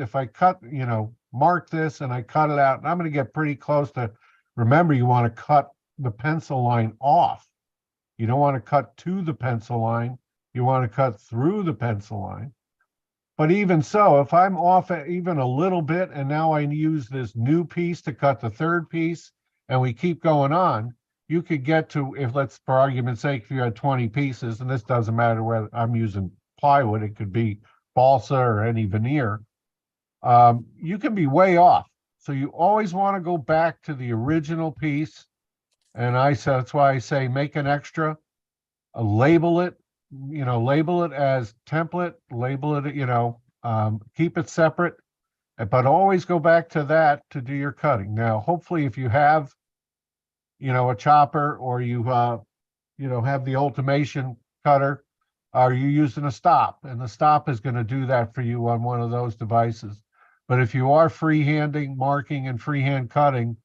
mark this and I cut it out, and I'm going to get pretty close to, remember, you want to cut the pencil line off. You don't want to cut to the pencil line. You want to cut through the pencil line. But even so, if I'm off even a little bit, and now I use this new piece to cut the third piece, and we keep going on, you could get to, let's, for argument's sake, if you had 20 pieces, and this doesn't matter whether I'm using plywood, it could be balsa or any veneer, you can be way off. So you always want to go back to the original piece. And that's why I say make an extra, label it as template, label it, keep it separate, but always go back to that to do your cutting. Now, hopefully if you have, a chopper, or you, have the Ultimation cutter, are you using a stop? And the stop is going to do that for you on one of those devices. But if you are freehanding, marking, and freehand cutting,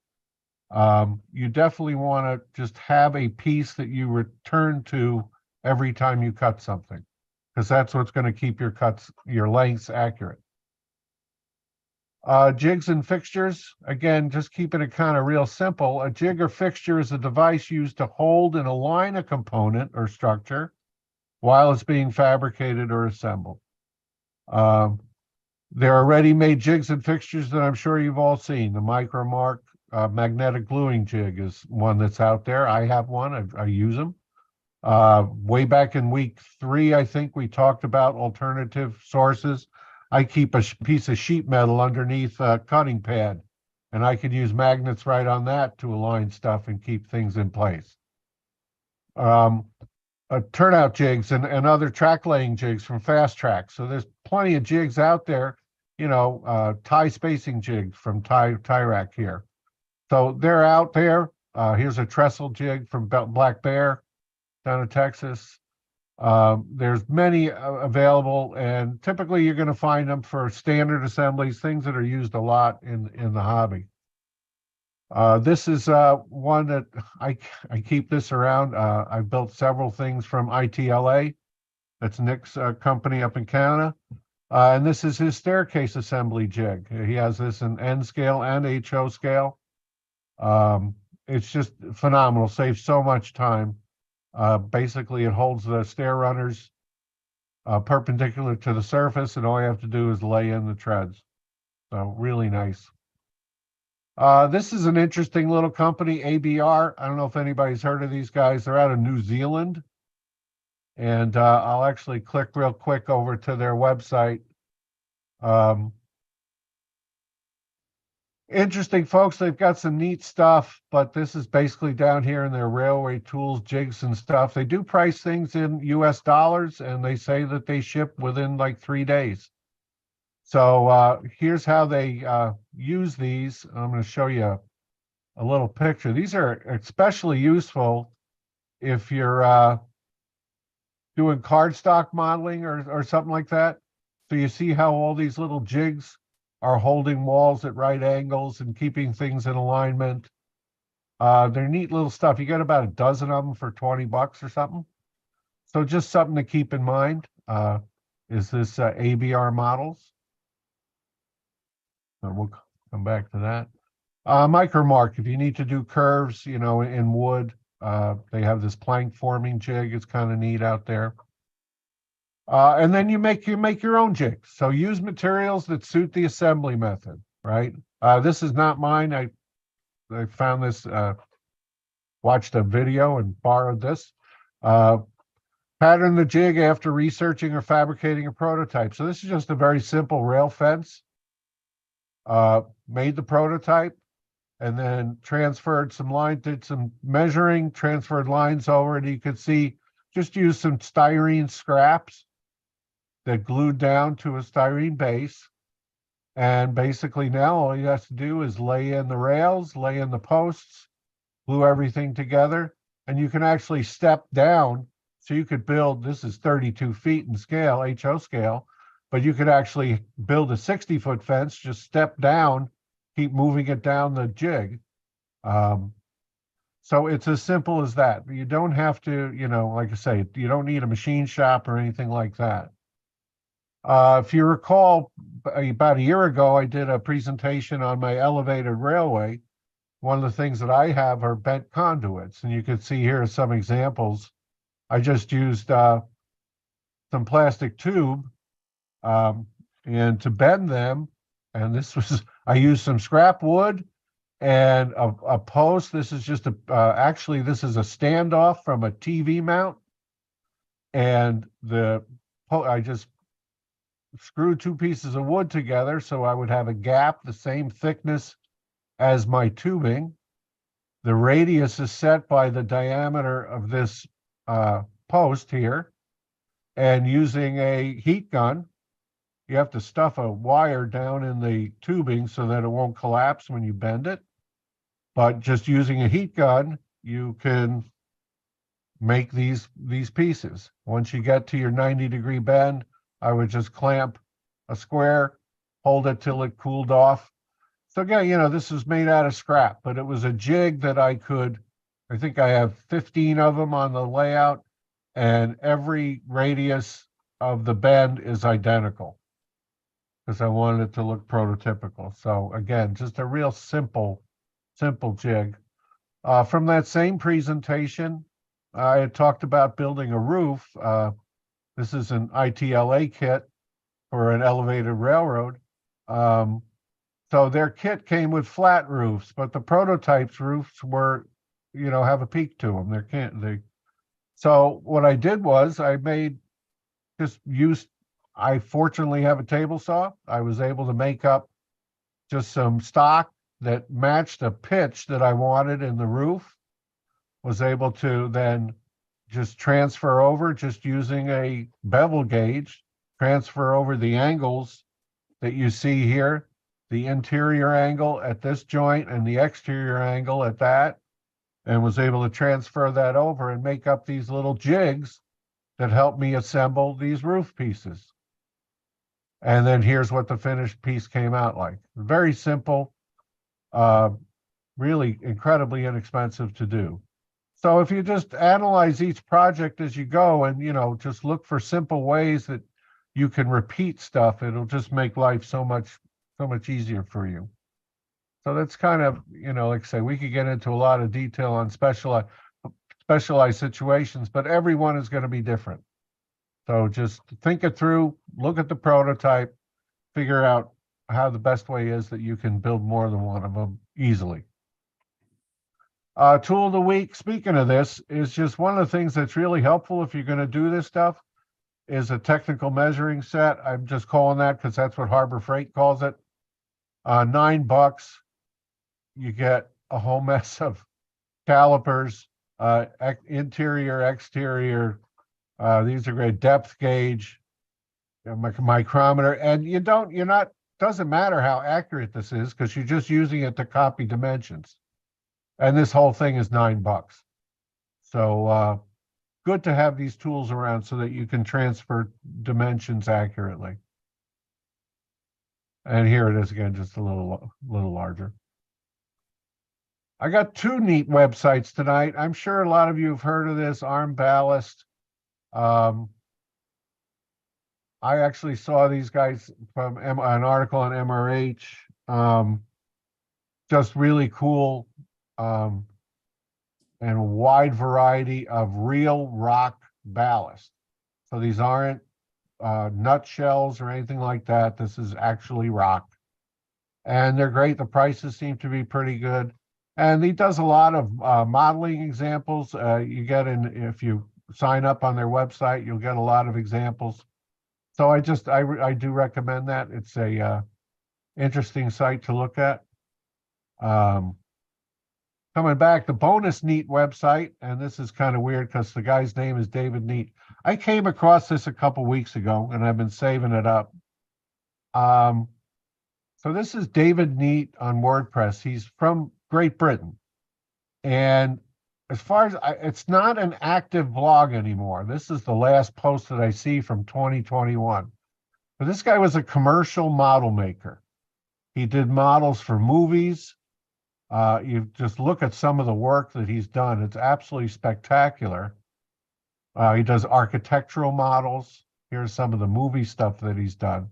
you definitely want to just have a piece that you return to every time you cut something, because that's what's going to keep your lengths accurate. Jigs and fixtures, again, just keeping it kind of real simple. A jig or fixture is a device used to hold and align a component or structure while it's being fabricated or assembled. There are ready-made jigs and fixtures that I'm sure you've all seen. The Micromark magnetic gluing jig is one that's out there. I have one. I use them. Way back in week 3, I think we talked about alternative sources. I keep a piece of sheet metal underneath a cutting pad, and I can use magnets right on that to align stuff and keep things in place. Turnout jigs and other track laying jigs from Fast Track. So there's plenty of jigs out there, tie spacing jigs from Tyrac here. So they're out there. Here's a trestle jig from Black Bear down in Texas. There's many available, and typically you're going to find them for standard assemblies, things that are used a lot in the hobby. This is one that I keep this around. I've built several things from ITLA. That's Nick's company up in Canada. And this is his staircase assembly jig. He has this in N scale and HO scale. It's just phenomenal, saves so much time. Basically, it holds the stair runners perpendicular to the surface, and all you have to do is lay in the treads. So really nice. This is an interesting little company, ABR. I don't know if anybody's heard of these guys. They're out of New Zealand. And I'll actually click real quick over to their website. Interesting folks, they've got some neat stuff, but this is basically down here in their railway tools, jigs and stuff. They do price things in US dollars, and they say that they ship within like 3 days. So here's how they use these. I'm going to show you a little picture. These are especially useful if you're doing cardstock modeling or something like that. So you see how all these little jigs are holding walls at right angles and keeping things in alignment. They're neat little stuff. You get about a dozen of them for $20 or something. So just something to keep in mind is this ABR models. And we'll come back to that. Micromark, if you need to do curves, you know, in wood, they have this plank forming jig. It's kind of neat out there. And then you make your own jigs. So use materials that suit the assembly method, right? This is not mine. I found this, watched a video and borrowed this. Pattern the jig after researching or fabricating a prototype. So this is just a very simple rail fence. Made the prototype and then transferred some line, did some measuring, transferred lines over, and you could see, just use some styrene scraps that glued down to a styrene base. And basically now all you have to do is lay in the rails, lay in the posts, glue everything together, and you can actually step down. So you could build, this is 32 feet in scale, HO scale, but you could actually build a 60-foot fence, just step down, keep moving it down the jig. So it's as simple as that. You don't have to, you know, like I say, you don't need a machine shop or anything like that. If you recall, about a year ago, I did a presentation on my elevated railway. One of the things that I have are bent conduits, and you can see here some examples. I just used some plastic tube and to bend them, and this was, I used some scrap wood and a post. This is just actually this is a standoff from a TV mount, and I just screwed two pieces of wood together so I would have a gap the same thickness as my tubing. The radius is set by the diameter of this post here, and using a heat gun, you have to stuff a wire down in the tubing so that it won't collapse when you bend it. But just using a heat gun, you can make these pieces. Once you get to your 90-degree bend, I would just clamp a square, hold it till it cooled off. So again, you know, this is made out of scrap, but it was a jig that I think I have 15 of them on the layout, and every radius of the bend is identical because I wanted it to look prototypical. So again, just a real simple jig. From that same presentation, I had talked about building a roof. This is an ITLA kit for an elevated railroad. So their kit came with flat roofs, but the prototype's roofs were, you know, have a peak to them. So what I did was I fortunately have a table saw. I was able to make up just some stock that matched a pitch that I wanted in the roof. Was able to then just transfer over, just using a bevel gauge, transfer over the angles that you see here, the interior angle at this joint and the exterior angle at that, and was able to transfer that over and make up these little jigs that help me assemble these roof pieces. And then here's what the finished piece came out like. Very simple, really incredibly inexpensive to do. So if you just analyze each project as you go and, you know, just look for simple ways that you can repeat stuff, it'll just make life so much easier for you. So that's kind of, you know, like I say, we could get into a lot of detail on specialized situations, but everyone is going to be different. So just think it through, look at the prototype, figure out how the best way is that you can build more than one of them easily. Tool of the week, speaking of this, is just one of the things that's really helpful if you're going to do this stuff is a technical measuring set. I'm just calling that because that's what Harbor Freight calls it. $9. You get a whole mess of calipers, interior, exterior. These are great. Depth gauge, micrometer, and doesn't matter how accurate this is because you're just using it to copy dimensions. And this whole thing is $9. So good to have these tools around so that you can transfer dimensions accurately. And here it is again, just a little larger. I got two neat websites tonight. I'm sure a lot of you have heard of this, Arm Ballast. I actually saw these guys from an article on MRH. Just really cool and wide variety of real rock ballast. So these aren't nutshells or anything like that. This is actually rock. And they're great. The prices seem to be pretty good. And he does a lot of modeling examples. You get if you sign up on their website, you'll get a lot of examples. So I do recommend that. It's a interesting site to look at. Coming back, the Bonus Neat website, and this is kind of weird because the guy's name is David Neat. I came across this a couple weeks ago, and I've been saving it up. So this is David Neat on WordPress. He's from Great Britain. And as far as it's not an active blog anymore. This is the last post that I see from 2021. But this guy was a commercial model maker. He did models for movies. You just look at some of the work that he's done. It's absolutely spectacular. He does architectural models. Here's some of the movie stuff that he's done.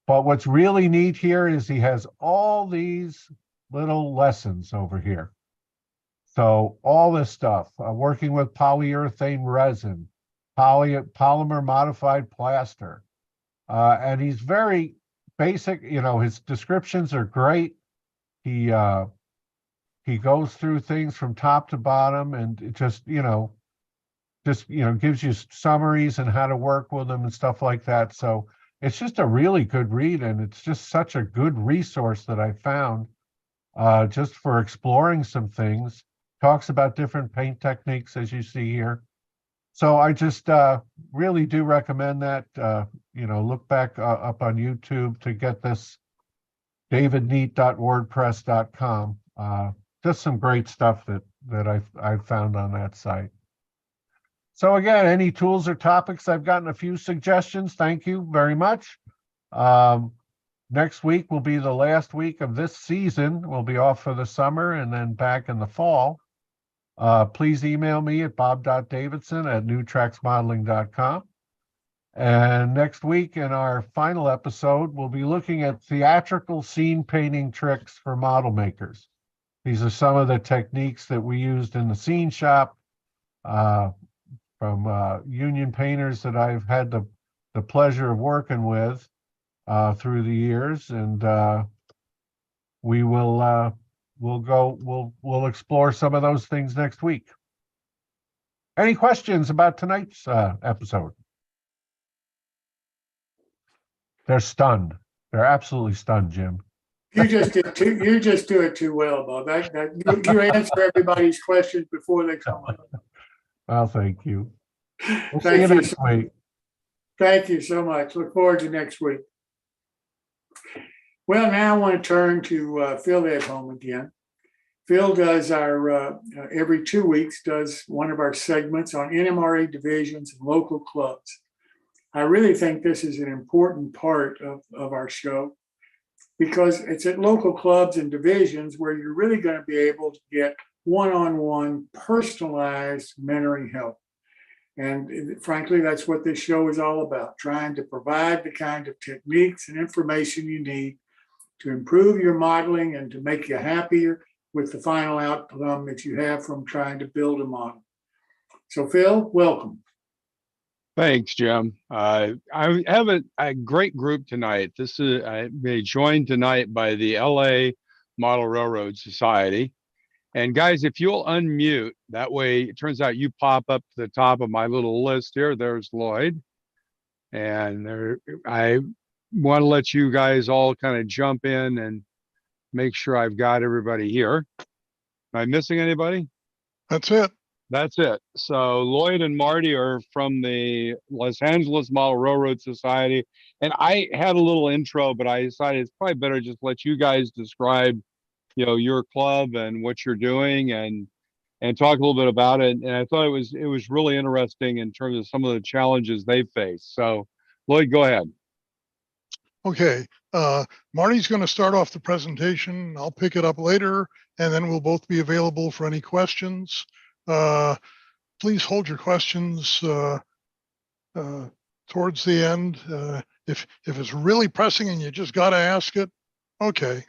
But what's really neat here is he has all these little lessons over here. So all this stuff, working with polyurethane resin, polymer modified plaster. And he's very basic, his descriptions are great. He goes through things from top to bottom and it just gives you summaries and how to work with them and stuff like that. So it's just a really good read, and it's just such a good resource that I found just for exploring some things. Talks about different paint techniques, as you see here. So I just really do recommend that. Look back up on YouTube to get this, davidneat.wordpress.com. Just some great stuff that I've found on that site. So again, any tools or topics, I've gotten a few suggestions. Thank you very much. Next week will be the last week of this season. We'll be off for the summer and then back in the fall. Please email me at bob.davidson@newtracksmodeling.com. And next week in our final episode, we'll be looking at theatrical scene painting tricks for model makers. These are some of the techniques that we used in the scene shop from union painters that I've had the pleasure of working with through the years. And we'll explore some of those things next week. Any questions about tonight's episode? They're stunned. They're absolutely stunned, Jim. You just do it too well, Bob. You answer everybody's questions before they come up. Well, thank you. We'll see Thank you you. next week. Thank you so much. Look forward to next week. Well, now I want to turn to Phil Edholm again. Phil does our, every 2 weeks, does one of our segments on NMRA divisions and local clubs. I really think this is an important part of our show because it's at local clubs and divisions where you're really going to be able to get one-on-one personalized mentoring help. And frankly, that's what this show is all about, trying to provide the kind of techniques and information you need to improve your modeling and to make you happier with the final outcome that you have from trying to build a model. So Phil, welcome. Thanks, Jim. I have a great group tonight. This is joined tonight by the LA Model Railroad Society. And guys, if you'll unmute, that way it turns out you pop up to the top of my little list here. There's Lloyd. And there, I want to let you guys all kind of jump in and make sure I've got everybody here. Am I missing anybody? That's it. That's it. So Lloyd and Marty are from the Los Angeles Model Railroad Society. And I had a little intro, but I decided it's probably better just let you guys describe, your club and what you're doing and talk a little bit about it. And I thought it was really interesting in terms of some of the challenges they face. So Lloyd, go ahead. Okay. Marty's going to start off the presentation. I'll pick it up later, and then we'll both be available for any questions. Please hold your questions towards the end. If it's really pressing and you just got to ask it, okay.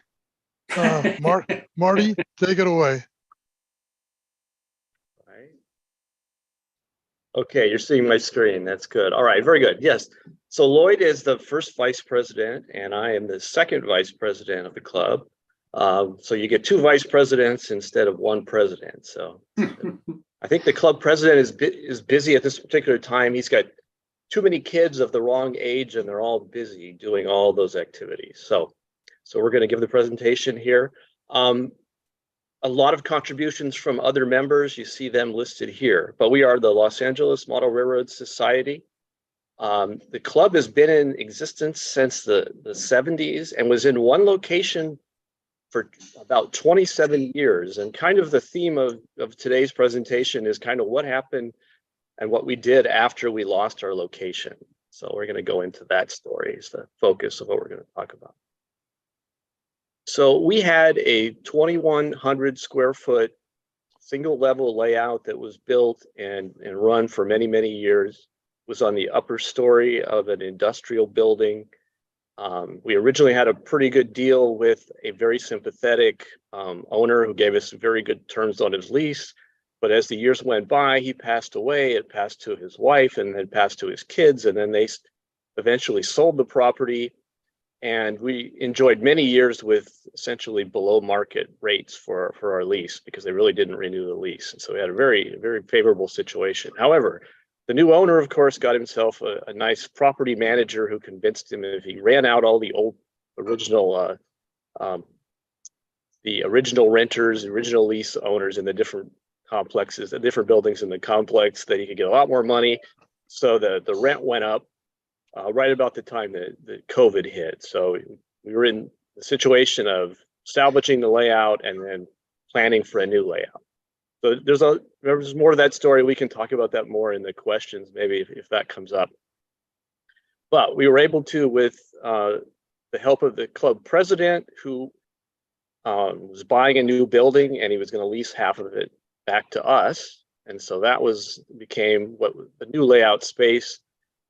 Marty, take it away. Okay, you're seeing my screen. That's good. All right, very good. Yes. So Lloyd is the first vice president, and I am the second vice president of the club. So you get two vice presidents instead of one president. So I think the club president is busy at this particular time. He's got too many kids of the wrong age, and they're all busy doing all those activities. So we're going to give the presentation here. A lot of contributions from other members. You see them listed here, but we are the Los Angeles Model Railroad Society. The club has been in existence since the 70s and was in one location for about 27 years. And kind of the theme of today's presentation is kind of what happened and what we did after we lost our location. So we're going to go into that story. It's the focus of what we're going to talk about. So we had a 2,100 square foot single level layout that was built and run for many, many years. It was on the upper story of an industrial building. We originally had a pretty good deal with a very sympathetic owner who gave us very good terms on his lease. But as the years went by, he passed away. It passed to his wife and then passed to his kids. And then they eventually sold the property. And we enjoyed many years with essentially below market rates for our lease because they really didn't renew the lease. And so we had a very, very favorable situation. However, the new owner, of course, got himself a nice property manager who convinced him if he ran out all the old original renters, original lease owners in the different complexes, the different buildings in the complex, that he could get a lot more money. So the rent went up. Right about the time that COVID hit. So we were in the situation of salvaging the layout and then planning for a new layout. So there's more to that story. We can talk about that more in the questions, maybe if that comes up. But we were able to, with the help of the club president, who was buying a new building and he was going to lease half of it back to us. And so that became what the new layout space.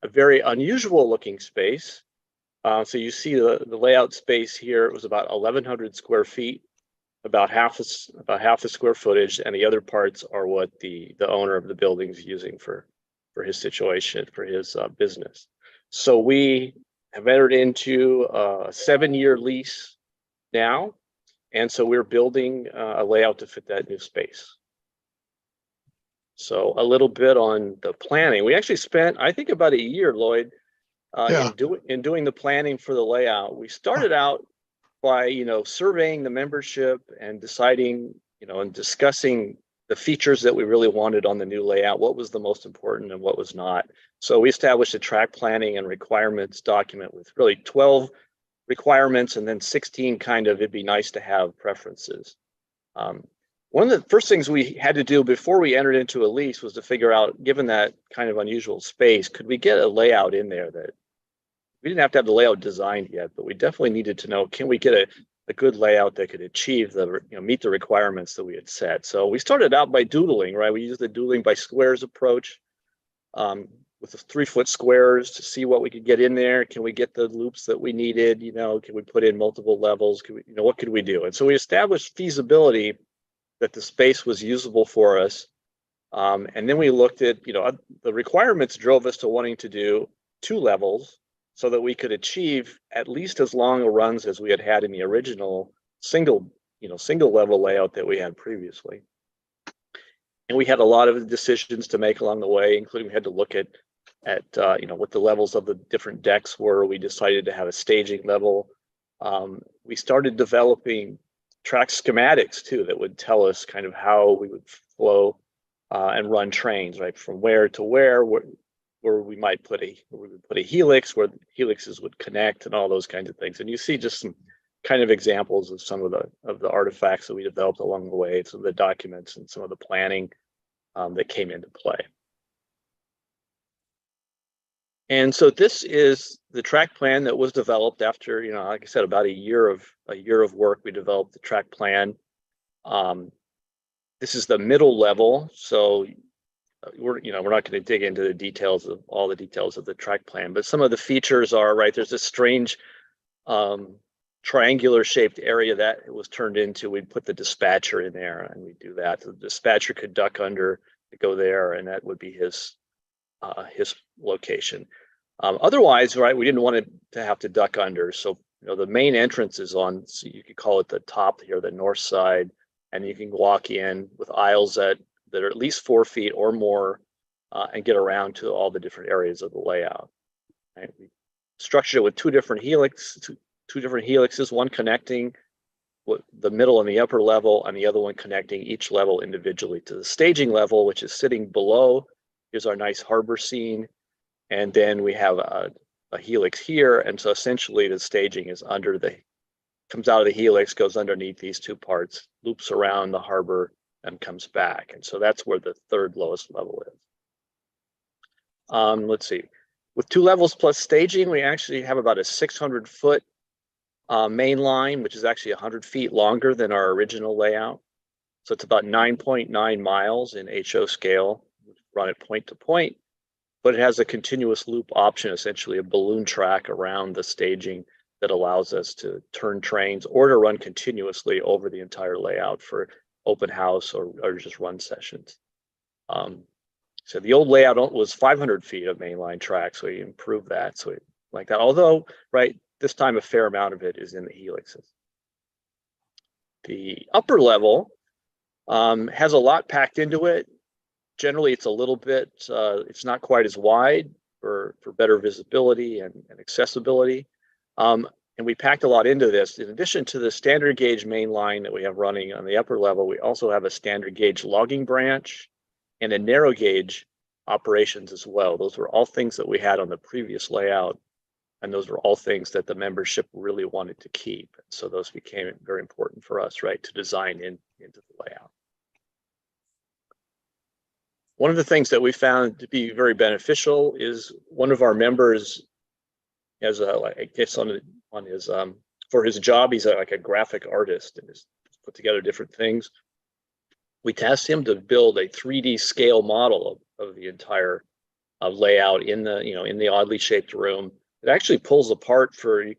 A very unusual looking space. So you see the layout space here. It was about 1,100 square feet, about half the square footage, and the other parts are what the owner of the building is using for his situation, for his business. So we have entered into a 7-year lease now, and so we're building a layout to fit that new space. So a little bit on the planning. We actually spent, I think, about a year, Lloyd, in doing the planning for the layout. We started out by, surveying the membership and deciding, and discussing the features that we really wanted on the new layout, what was the most important and what was not. So we established a track planning and requirements document with really 12 requirements and then 16 kind of, it'd be nice to have preferences. One of the first things we had to do before we entered into a lease was to figure out, given that kind of unusual space, could we get a layout in there that we didn't have to have the layout designed yet, but we definitely needed to know, can we get a good layout that could achieve meet the requirements that we had set? So we started out by doodling, right? We used the doodling by squares approach with the 3-foot squares to see what we could get in there. Can we get the loops that we needed? Can we put in multiple levels? What could we do? And so we established feasibility that the space was usable for us. And then we looked at, the requirements drove us to wanting to do 2 levels so that we could achieve at least as long a runs as we had had in the original single level layout that we had previously. And we had a lot of decisions to make along the way, including we had to look at what the levels of the different decks were. We decided to have a staging level. We started developing track schematics too that would tell us kind of how we would flow and run trains, right, from where to where we might put a helix, where the helixes would connect, and all those kinds of things. And you see just some kind of examples of some of the artifacts that we developed along the way, some of the documents and some of the planning that came into play. And so this is the track plan that was developed after, like I said, about a year of work. We developed the track plan. This is the middle level, so we're not going to dig into the details of all the details of the track plan, but some of the features are, right, there's this strange triangular shaped area that it was turned into. We'd put the dispatcher in there, and we'd do that. So the dispatcher could duck under to go there, and that would be his location. Otherwise, right, we didn't want it to have to duck under. So the main entrance is on, so you could call it the top here, the north side, and you can walk in with aisles that are at least 4 feet or more, and get around to all the different areas of the layout. Right? We structured it with two different helixes, one connecting the middle and the upper level, and the other one connecting each level individually to the staging level, which is sitting below. Here's our nice harbor scene. And then we have a helix here. And so essentially the staging is comes out of the helix, goes underneath these 2 parts, loops around the harbor, and comes back. And so that's where the 3rd lowest level is. Let's see. With 2 levels plus staging, we actually have about a 600-foot main line, which is actually 100 feet longer than our original layout. So it's about 9.9 miles in HO scale, run it point to point, but it has a continuous loop option, essentially a balloon track around the staging that allows us to turn trains or to run continuously over the entire layout for open house or just run sessions. So the old layout was 500 feet of mainline track, so we improved that. So like that, although, right, this time a fair amount of it is in the helixes. The upper level has a lot packed into it. Generally, it's a little bit, it's not quite as wide for better visibility and accessibility. And we packed a lot into this. In addition to the standard gauge main line that we have running on the upper level, we also have a standard gauge logging branch and a narrow gauge operations as well. Those were all things that we had on the previous layout, and those were all things that the membership really wanted to keep. So those became very important for us, right, to design into the layout. One of the things that we found to be very beneficial is one of our members has I guess on his for his job, he's like a graphic artist and has put together different things. We tasked him to build a 3D scale model of the entire layout in the oddly shaped room. It actually pulls apart you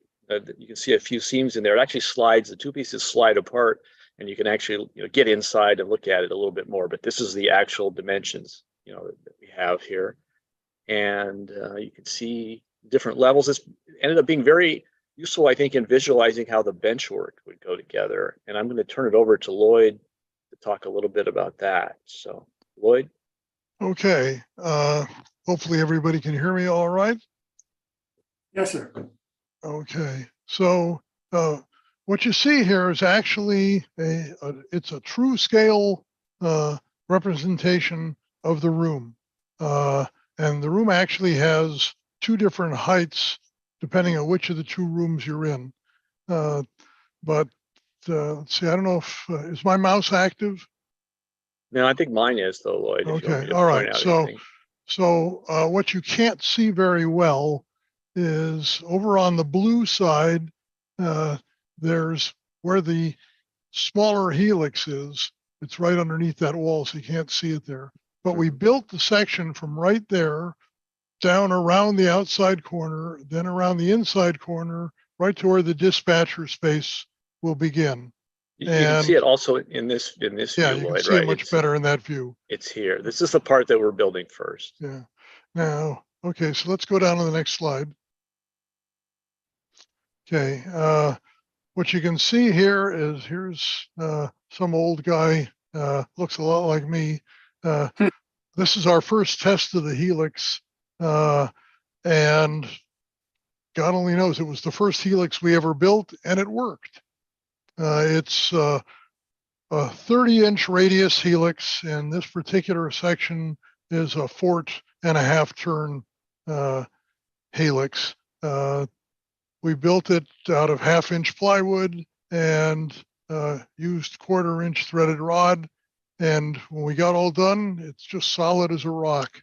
can see a few seams in there. It actually slides, the 2 pieces slide apart, and you can actually get inside and look at it a little bit more. But this is the actual dimensions that we have here, and you can see different levels. This ended up being very useful, I think, in visualizing how the bench work would go together. And I'm going to turn it over to Lloyd to talk a little bit about that. So, Lloyd. Okay. Hopefully everybody can hear me all right. Yes, sir. Okay. So what you see here is actually it's a true scale representation of the room. And the room actually has 2 different heights depending on which of the 2 rooms you're in. But let's see, I don't know if, is my mouse active? No, I think mine is though, Lloyd. Okay, all right. So what you can't see very well is over on the blue side, there's where the smaller helix is. It's right underneath that wall, so you can't see it there. But we built the section from right there down around the outside corner, then around the inside corner, right to where the dispatcher space will begin. You can see it also in this Yeah, view, you can Lloyd, see it right? much better in that view. It's here. This is the part that we're building first. Yeah. Now, okay, so let's go down to the next slide. Okay, what you can see here is here's some old guy, looks a lot like me. This is our first test of the Helix, and God only knows it was the first Helix we ever built, and it worked. It's a 30-inch radius Helix, and this particular section is a 4.5 turn Helix. We built it out of 1/2-inch plywood and used 1/4-inch threaded rod. And when we got all done, it's just solid as a rock.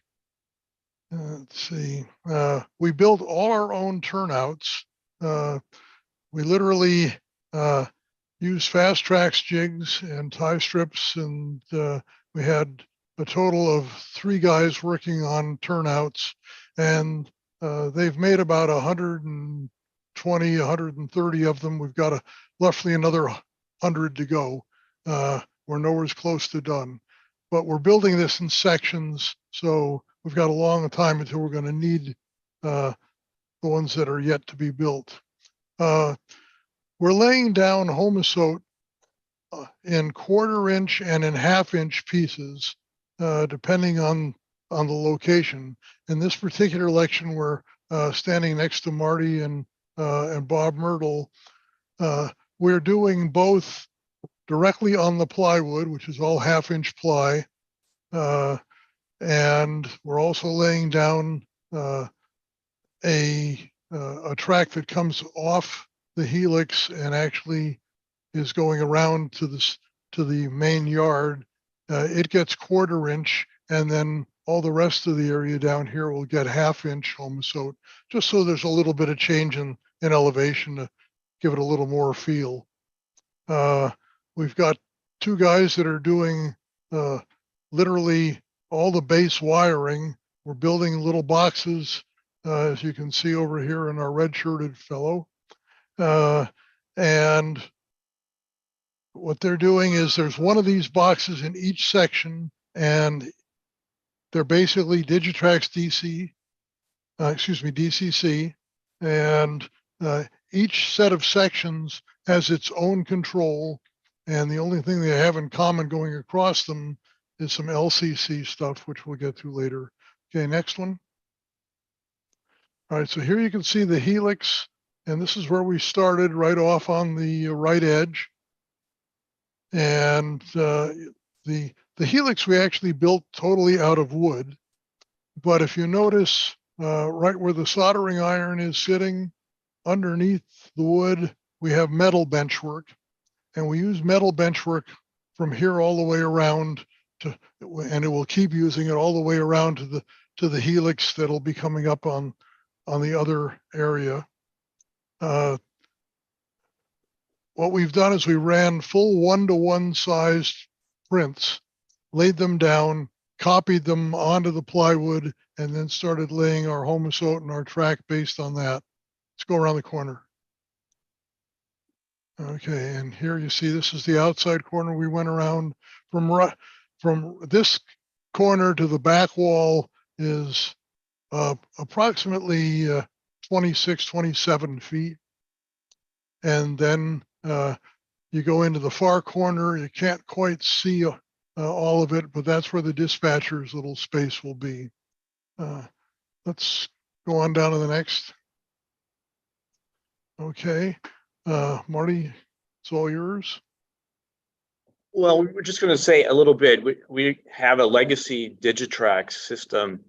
Let's see. We built all our own turnouts. We literally used fast tracks jigs and tie strips, and we had a total of 3 guys working on turnouts, and they've made about 120, 130 of them. We've got roughly another 100 to go. We're nowhere close to done, but we're building this in sections, so we've got a long time until we're going to need the ones that are yet to be built. We're laying down Homosote in 1/4-inch and in 1/2-inch pieces, depending on the location. In this particular election, we're standing next to Marty and Bob Myrtle. We're doing both directly on the plywood, which is all 1/2-inch ply, and we're also laying down a track that comes off the Helix and actually is going around to the main yard. It gets 1/4-inch, and then all the rest of the area down here will get 1/2-inch Homosote, just so there's a little bit of change in elevation to give it a little more feel. We've got 2 guys that are doing literally all the base wiring. We're building little boxes, as you can see over here in our red-shirted fellow. And what they're doing is there's one of these boxes in each section, and they're basically Digitrax DCC, and each set of sections has its own control, and the only thing they have in common going across them is some LCC stuff, which we'll get to later. Okay, next one. All right, so here you can see the Helix, and this is where we started, right off on the right edge. And the Helix we actually built totally out of wood. But if you notice, right where the soldering iron is sitting, underneath the wood, we have metal benchwork. And we use metal benchwork from here all the way around and it will keep using it all the way around to the Helix that'll be coming up on the other area. What we've done is we ran full 1-to-1 sized prints, laid them down, copied them onto the plywood, and then started laying our Homosote and our track based on that. Let's go around the corner. Okay, and here you see this is the outside corner. We went around from this corner to the back wall is approximately 26, 27 feet. And then you go into the far corner. You can't quite see all of it, but that's where the dispatcher's little space will be. Let's go on down to the next. Okay, Marty, it's all yours. Well, we were just going to say a little bit. We have a legacy Digitrax system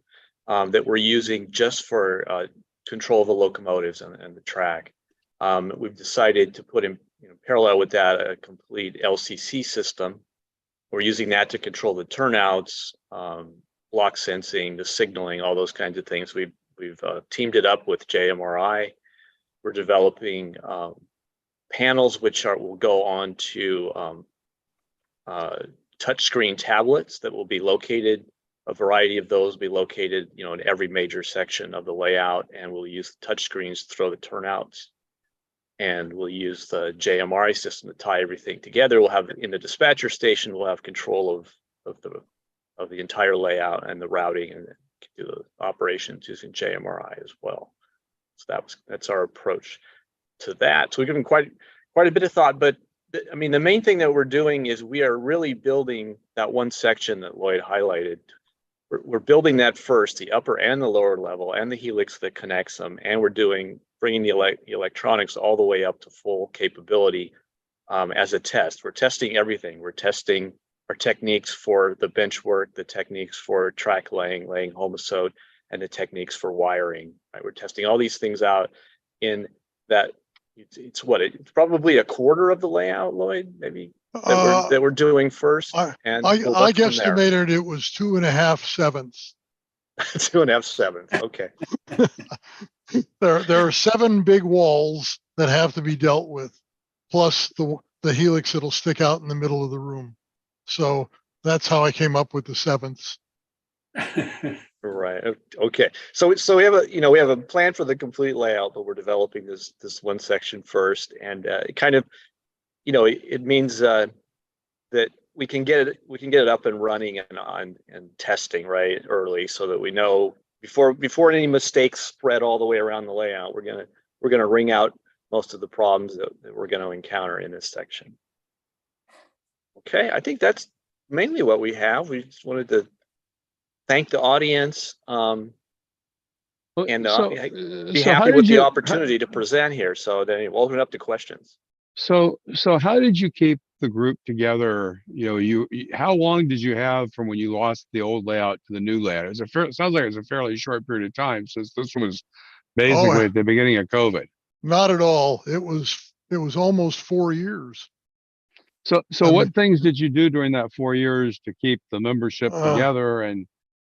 that we're using just for control of the locomotives and the track. We've decided to put in parallel with that a complete LCC system. We're using that to control the turnouts, block sensing, the signaling, all those kinds of things. We've teamed it up with JMRI. We're developing panels which will go on to touchscreen tablets that will be located. A variety of those will be located, in every major section of the layout, and we'll use touchscreens to throw the turnouts. and we'll use the JMRA system to tie everything together. We'll have in the dispatcher station, we'll have control of the entire layout and the routing, and do the operations using JMRI as well. So that's our approach to that. So we've given quite a bit of thought, but I mean, the main thing that we're doing is we are really building that one section that Lloyd highlighted. We're building that first, the upper and the lower level, and the helix that connects them, and we're bringing the electronics all the way up to full capability as a test. We're testing everything. We're testing our techniques for the bench work, the techniques for track laying homosode, and the techniques for wiring. Right? We're testing all these things out in that. It's probably a quarter of the layout, Lloyd, maybe that we're doing first. And I we'll look from there. guesstimated it was 2.5 sevenths. 2.5 sevenths. Okay. There are 7 big walls that have to be dealt with, plus the helix that'll stick out in the middle of the room. So that's how I came up with the sevenths. Right. Okay. So we have a plan for the complete layout, but we're developing this one section first, and it kind of, it means that we can get it up and running and testing right early, so that we know before any mistakes spread all the way around the layout, we're gonna wring out most of the problems that we're going to encounter in this section. Okay, I think that's mainly what we have. We just wanted to thank the audience and be happy with the opportunity to present here. So then we'll open it up to questions. So how did you keep the group together? How long did you have from when you lost the old layout to the new layout? It sounds like it was a fairly short period of time, since this was basically at the beginning of COVID. Not at all. It was almost 4 years. So what things did you do during that 4 years to keep the membership together and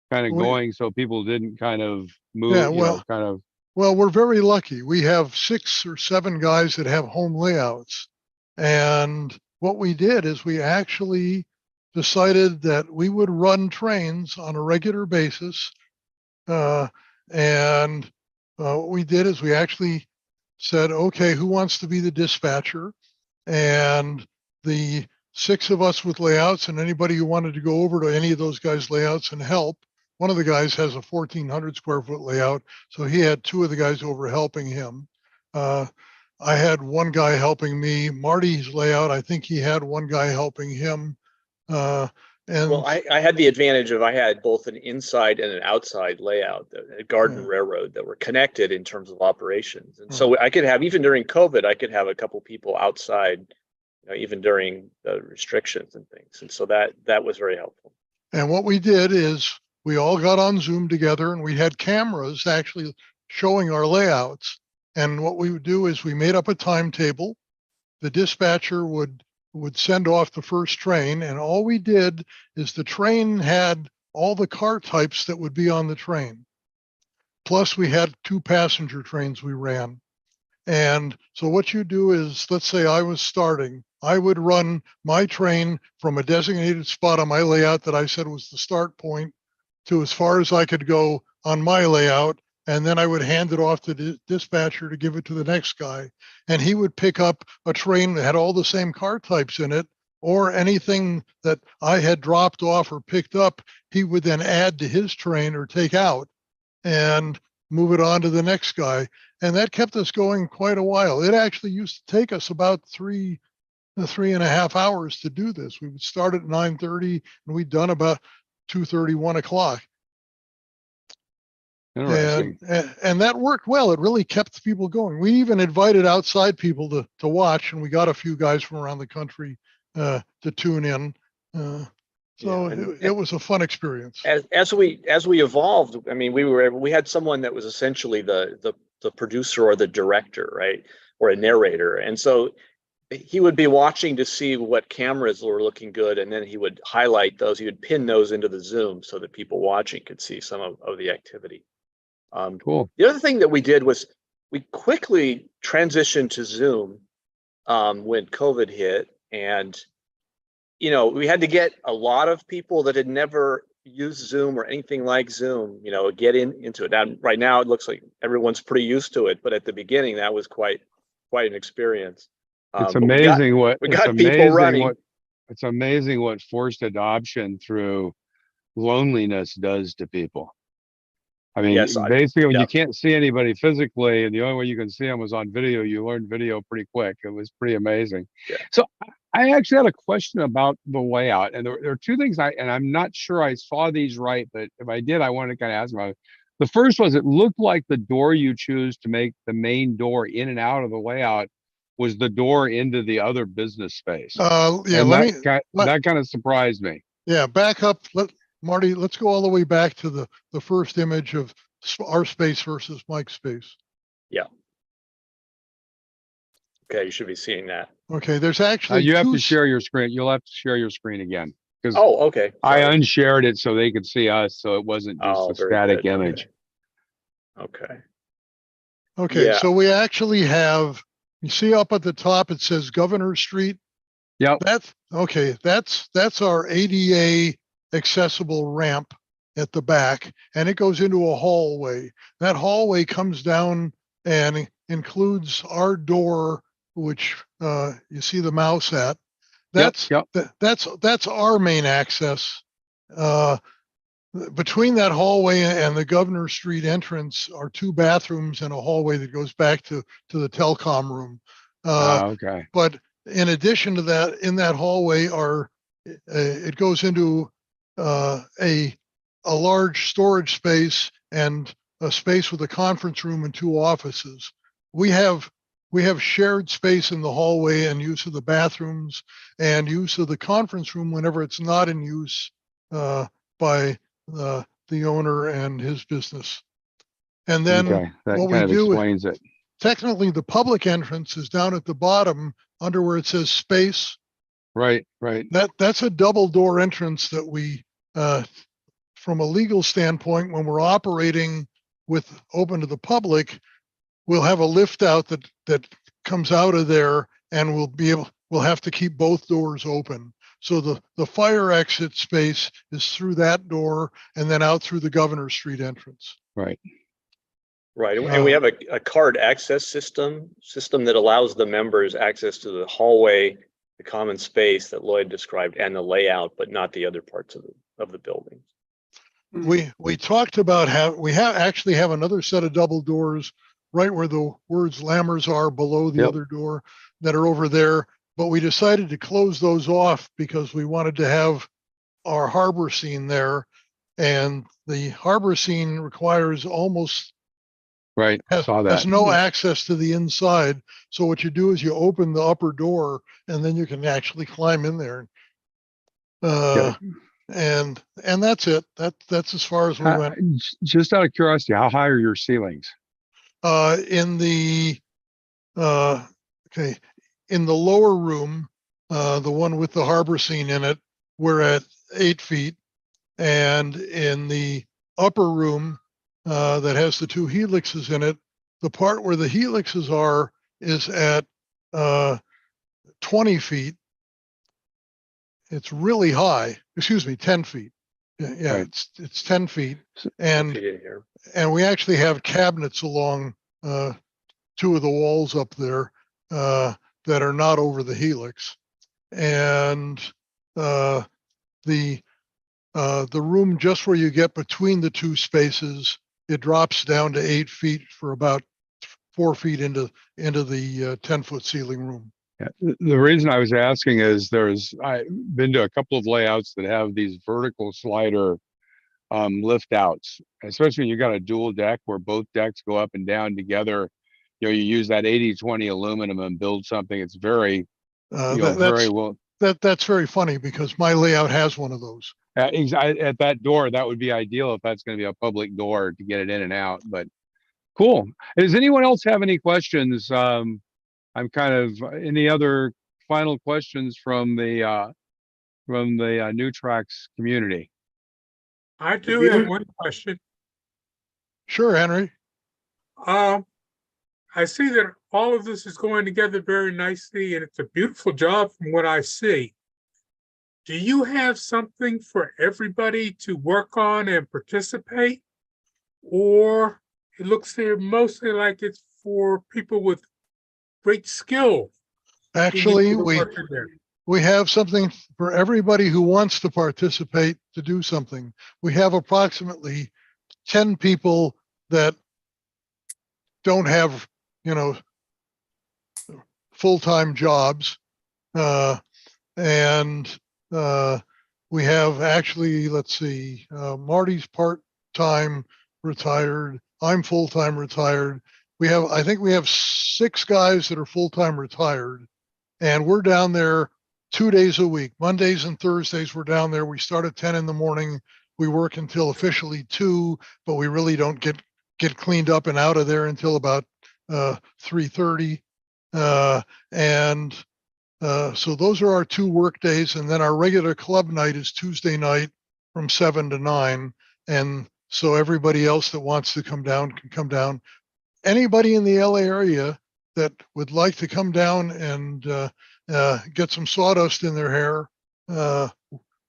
kind of going, so people didn't kind of move? Yeah, well, we're very lucky. We have 6 or 7 guys that have home layouts, and what we did is we actually decided that we would run trains on a regular basis, and what we did is we actually said, okay, who wants to be the dispatcher? And the 6 of us with layouts, and anybody who wanted to go over to any of those guys' layouts and help. One of the guys has a 1,400 square foot layout, so he had 2 of the guys over helping him. I had 1 guy helping me. Marty's layout, I think he had 1 guy helping him. Well, I had the advantage of I had both an inside and an outside layout, a garden railroad, that were connected in terms of operations. And so I could have, even during COVID, I could have a couple people outside, even during the restrictions and things. And so that was very helpful. And what we did is we all got on Zoom together, and we had cameras actually showing our layouts. And what we would do is we made up a timetable. The dispatcher would send off the first train, and all we did is the train had all the car types that would be on the train. Plus we had 2 passenger trains we ran. And so what you do is, let's say I was starting, I would run my train from a designated spot on my layout that I said was the start point to as far as I could go on my layout. And then I would hand it off to the dispatcher to give it to the next guy. And he would pick up a train that had all the same car types in it, or anything that I had dropped off or picked up, he would then add to his train or take out and move it on to the next guy. And that kept us going quite a while. It actually used to take us about 3.5 hours to do this. We would start at 9:30 and we'd done about 2:30, 1 o'clock. And that worked well. It really kept people going. We even invited outside people to watch, and we got a few guys from around the country to tune in. It was a fun experience. As we evolved, I mean, we had someone that was essentially the producer or the director, right, or a narrator, and so he would be watching to see what cameras were looking good, and then he would highlight those. He would pin those into the Zoom so that people watching could see some of the activity. Cool. The other thing that we did was we quickly transitioned to Zoom when COVID hit, and we had to get a lot of people that had never used Zoom or anything like Zoom, get into it. Now, right now, it looks like everyone's pretty used to it, but at the beginning, that was quite quite an experience. It's But we got amazing what we it's got people amazing running. what it's amazing what forced adoption through loneliness does to people. I mean, Yes, basically, when yeah. you can't see anybody physically, and the only way you can see them was on video, you learn video pretty quick. It was pretty amazing. Yeah. So I actually had a question about the layout, and there are two things I'm not sure I saw these right, but if I did, I wanted to kind of ask about it. The first was it looked like the door you choose to make the main door in and out of the layout was the door into the other business space. Yeah, And let that me, that kind of surprised me. yeah, back up. Marty, let's go all the way back to the first image of our space versus Mike's space. Yeah. Okay, you should be seeing that. Okay, there's actually You have two to share your screen. You'll have to share your screen again because Oh, okay. I Sorry. unshared it so they could see us, so it wasn't just Oh, a very static good. image. Okay. Okay, Yeah. so we actually have, you see up at the top, it says Governor Street. Yep. That's our ADA accessible ramp at the back, and it goes into a hallway. That hallway comes down and includes our door, which you see the mouse at. That's our main access. Between that hallway and the Governor Street entrance are two bathrooms and a hallway that goes back to the telecom room. Okay. But in addition to that, in that hallway it goes into a large storage space and a space with a conference room and two offices. We have shared space in the hallway and use of the bathrooms and use of the conference room whenever it's not in use by the owner and his business. And then Okay. That what kind we of do, explains it. technically the public entrance is down at the bottom under where it says space. Right. That's a double door entrance that we, from a legal standpoint, when we're operating with open to the public, we'll have a lift out that comes out of there, and we'll have to keep both doors open. So the fire exit space is through that door and then out through the Governor Street entrance. Right. Right, and we have a card access system that allows the members access to the hallway, the common space that Lloyd described, and the layout, but not the other parts of the building. We talked about how we actually have another set of double doors right where the words Lammers are below the other door that are over there, but we decided to close those off because we wanted to have our harbor scene there, and the harbor scene requires almost Right. Saw that. has no access to the inside. So what you do is you open the upper door and then you can actually climb in there. And that's it. That's as far as we went. Just out of curiosity, how high are your ceilings? In the in the lower room, the one with the harbor scene in it, we're at 8 feet, and in the upper room that has the two helixes in it, the part where the helixes are is at 20 feet. It's really high. Excuse me, 10 feet. Yeah, Right. it's 10 feet, and we actually have cabinets along two of the walls up there that are not over the helix, and the room just where you get between the two spaces, it drops down to 8 feet for about 4 feet into the 10-foot ceiling room. Yeah. The reason I was asking is I've been to a couple of layouts that have these vertical slider lift outs, especially when you got a dual deck where both decks go up and down together. You use that 80-20 aluminum and build something. It's very, very well. That's very funny because my layout has one of those. At that door, that would be ideal if that's going to be a public door to get it in and out. But cool. Does anyone else have any questions? I'm kind of any other final questions from the New Tracks community? I do have one question. Sure, Henry. I see that all of this is going together very nicely, and it's a beautiful job from what I see. Do you have something for everybody to work on and participate? Or it looks here mostly like it's for people with great skill. in the Actually, people we working there. we have something for everybody who wants to participate to do something. We have approximately 10 people that don't have, you know, full-time jobs. And we have actually, let's see, Marty's part-time retired. I'm full-time retired. I think we have 6 guys that are full-time retired, and we're down there 2 days a week. Mondays and Thursdays, we're down there. We start at 10 in the morning. We work until officially 2, but we really don't get cleaned up and out of there until about 3:30. So those are our 2 work days. And then our regular club night is Tuesday night from 7 to 9. And so everybody else that wants to come down can come down. Anybody in the LA area that would like to come down and get some sawdust in their hair,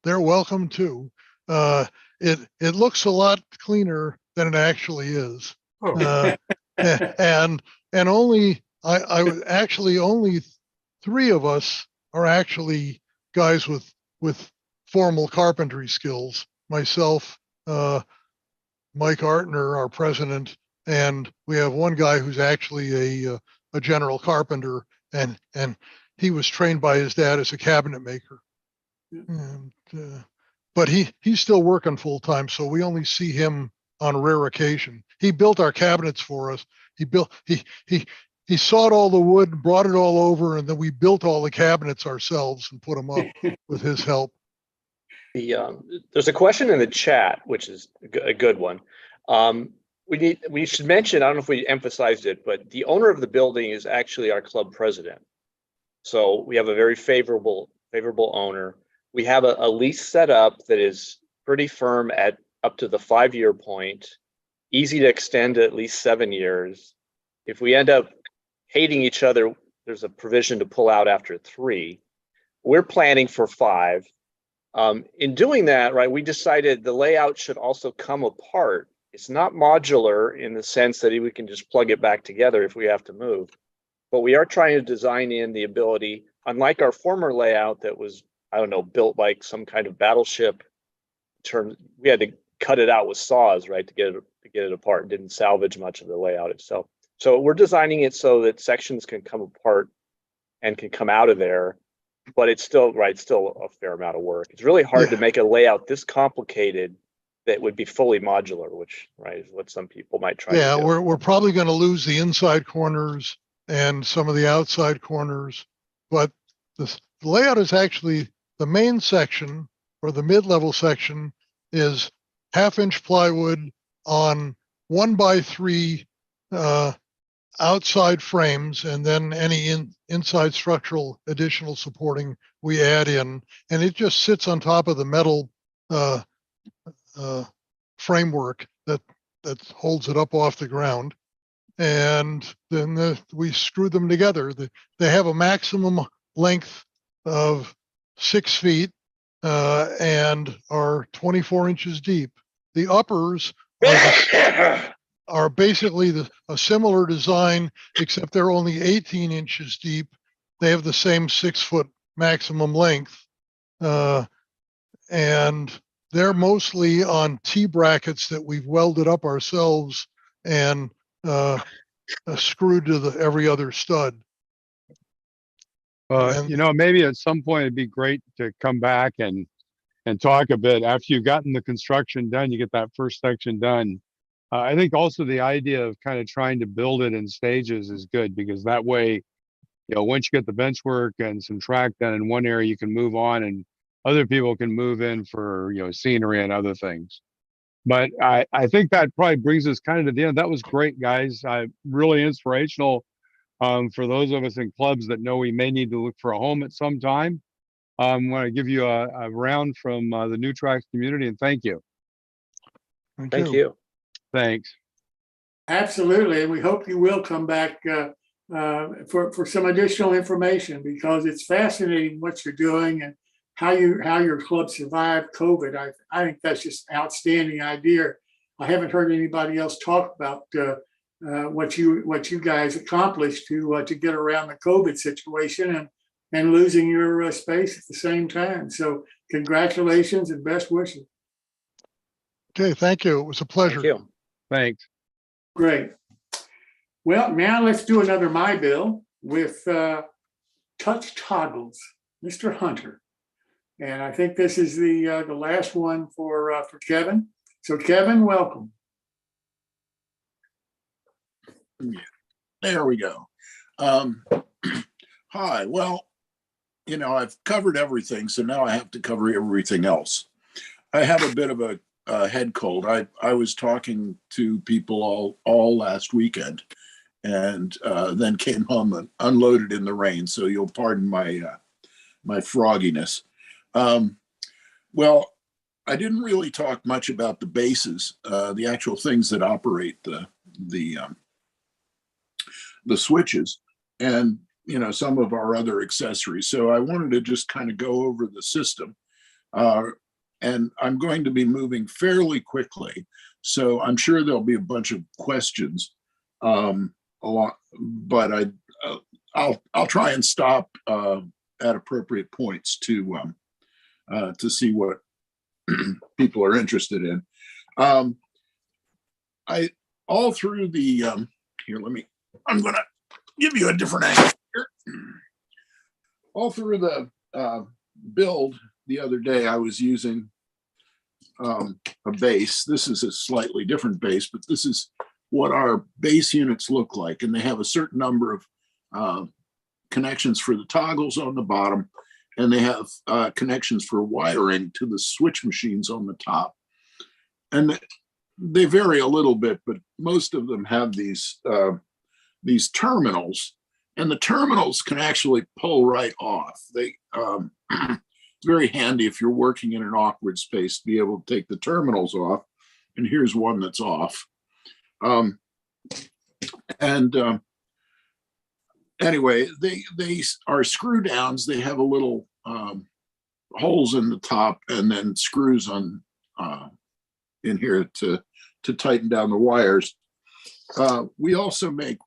they're welcome too. It looks a lot cleaner than it actually is. Oh. And only I would actually only 3 of us are actually guys with formal carpentry skills. Myself, Mike Artner, our president, and we have one guy who's actually a general carpenter, and he was trained by his dad as a cabinet maker. And, but he's still working full time, so we only see him on rare occasion. He built our cabinets for us. He sawed all the wood, brought it all over, and then we built all the cabinets ourselves and put them up with his help. There's a question in the chat, which is a good one. We should mention, I don't know if we emphasized it, but the owner of the building is actually our club president. So we have a very favorable owner. We have a lease set up that is pretty firm at up to the 5-year point, easy to extend to at least 7 years. If we end up hating each other, there's a provision to pull out after 3. We're planning for 5. In doing that, right, we decided the layout should also come apart. It's not modular in the sense that we can just plug it back together if we have to move. But we are trying to design in the ability, unlike our former layout that was, I don't know, built like some kind of battleship. We had to cut it out with saws, right, to get it apart. It didn't salvage much of the layout itself. So we're designing it so that sections can come apart and can come out of there, but it's still a fair amount of work. It's really hard to make a layout this complicated that would be fully modular, which, right, is what some people might try to do. We're probably going to lose the inside corners and some of the outside corners, but the layout is actually the main section, or the mid-level section, is 1/2-inch plywood on 1x3 outside frames, and then any inside structural additional supporting we add in, and it just sits on top of the metal framework that holds it up off the ground. And then we screw them together. They have a maximum length of 6 feet and are 24 inches deep. The uppers are basically a similar design, except they're only 18 inches deep. They have the same 6-foot maximum length. And they're mostly on T-brackets that we've welded up ourselves and screwed to every other stud. Maybe at some point it'd be great to come back and talk a bit after you've gotten the construction done, you get that first section done. I think also the idea of kind of trying to build it in stages is good, because that way, once you get the bench work and some track done in one area, you can move on and other people can move in for, scenery and other things. But I think that probably brings us kind of to the end. That was great, guys. Really inspirational for those of us in clubs that know we may need to look for a home at some time. I want to give you a round from the New Tracks community, and thank you. Thank you. Thanks. Absolutely, and we hope you will come back for some additional information, because it's fascinating what you're doing and how your club survived COVID. I think that's just an outstanding idea. I haven't heard anybody else talk about what you guys accomplished to get around the COVID situation and losing your space at the same time. So congratulations and best wishes. Okay, thank you. It was a pleasure. Thank you. Thanks. Great. Well, now let's do another My Bill with touch toggles, Mr. Hunter. And I think this is the last one for Kevin. So Kevin, welcome. There we go. Hi. Well, I've covered everything, so now I have to cover everything else. I have a bit of a head cold. I was talking to people all last weekend, and then came home and unloaded in the rain. So you'll pardon my my frogginess. Well, I didn't really talk much about the bases, the actual things that operate the switches, and some of our other accessories. So I wanted to just kind of go over the system, and I'm going to be moving fairly quickly. So I'm sure there'll be a bunch of questions, but I'll try and stop at appropriate points to see what people are interested in. I all through the here. I'm gonna give you a different angle here. All through the build the other day, I was using a base. This is a slightly different base, but this is what our base units look like, and they have a certain number of connections for the toggles on the bottom, and they have connections for wiring to the switch machines on the top. And they vary a little bit, but most of them have these terminals, and the terminals can actually pull right off. It's very handy if you're working in an awkward space to be able to take the terminals off. And here's one that's off. Anyway, they are screw downs. They have a little holes in the top, and then screws on in here to tighten down the wires. We also make,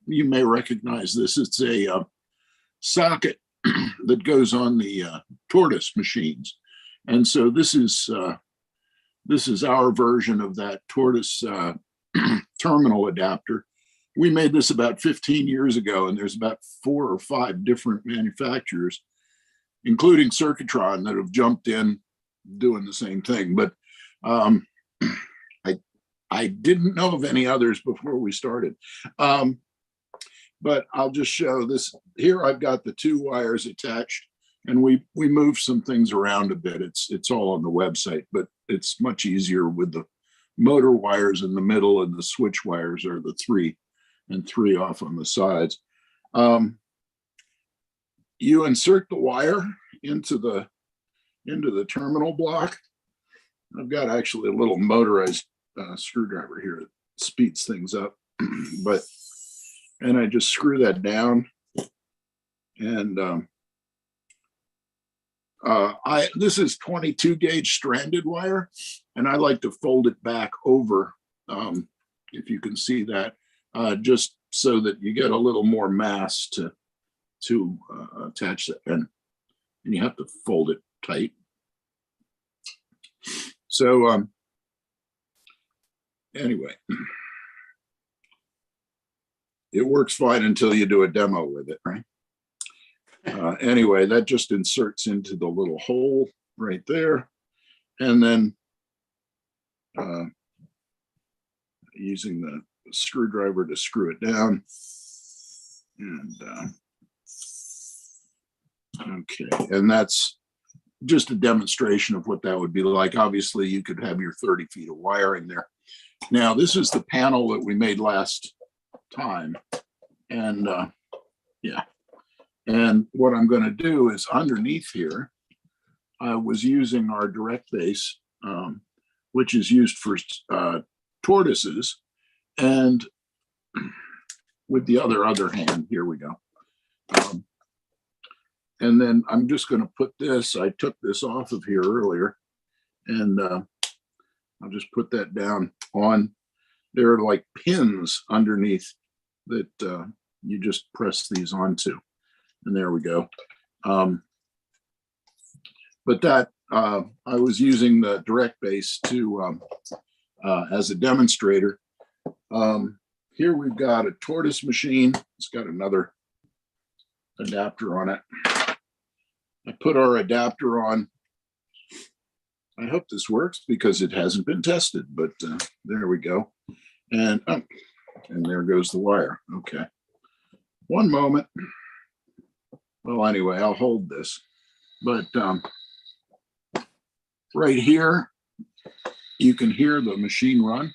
you may recognize this. It's a socket that goes on the tortoise machines, and so this is our version of that tortoise terminal adapter. We made this about 15 years ago, and there's about 4 or 5 different manufacturers, including Circuitron, that have jumped in doing the same thing. But I didn't know of any others before we started. But I'll just show this. Here I've got the 2 wires attached, and we moved some things around a bit. It's all on the website, but it's much easier with the motor wires in the middle, and the switch wires are the 3 and 3 off on the sides. You insert the wire into the terminal block. I've got actually a little motorized screwdriver here that speeds things up, and I just screw that down, and this is 22 gauge stranded wire, and I like to fold it back over, if you can see that, just so that you get a little more mass to attach that, and you have to fold it tight. So anyway, it works fine until you do a demo with it, right? Anyway, that just inserts into the little hole right there, and then using the screwdriver to screw it down. And okay, and that's just a demonstration of what that would be like. Obviously, you could have your 30 feet of wiring there. Now, this is the panel that we made last time, and yeah. And what I'm going to do is underneath here, I was using our direct base, which is used for tortoises, and with the other hand, here we go. And then I'm just going to put this, I took this off of here earlier, and I'll just put that down on. there are like pins underneath that you just press these onto, and there we go. But that I was using the direct base to as a demonstrator. Here we've got a tortoise machine. It's got another adapter on it. I put our adapter on. I hope this works because it hasn't been tested, but there we go. And there goes the wire. Okay. One moment. Well, anyway, I'll hold this. But right here, you can hear the machine run.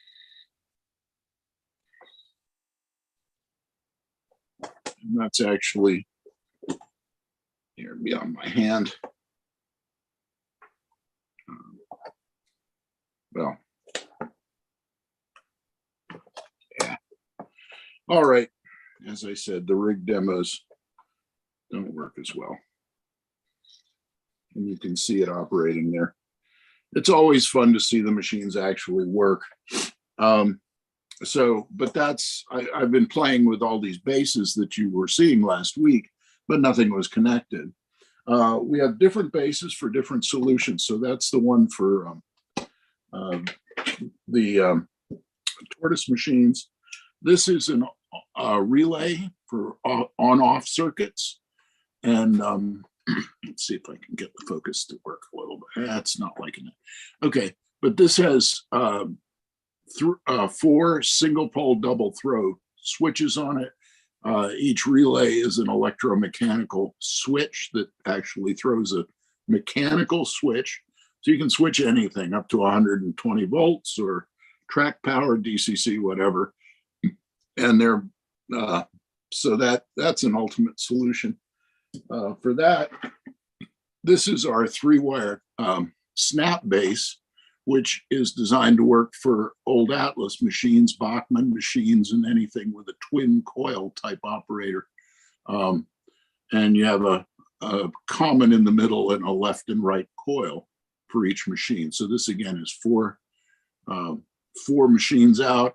And that's actually here beyond my hand. Well, yeah. All right. As I said, the rig demos don't work as well. And you can see it operating there. It's always fun to see the machines actually work. But that's, I've been playing with all these bases that you were seeing last week, but nothing was connected. We have different bases for different solutions. So that's the one for the tortoise machines. This is a relay for on-off circuits. And let's see if I can get the focus to work a little bit. That's not liking it. Okay, but this has 4 single pole double throw switches on it. Each relay is an electromechanical switch that actually throws a mechanical switch. So you can switch anything up to 120 volts or track power, DCC, whatever. And they're so that's an ultimate solution. For that, this is our 3-wire snap base, which is designed to work for old Atlas machines, Bachmann machines, and anything with a twin coil type operator. And you have a common in the middle and a left and right coil for each machine. So this again is 4 machines out,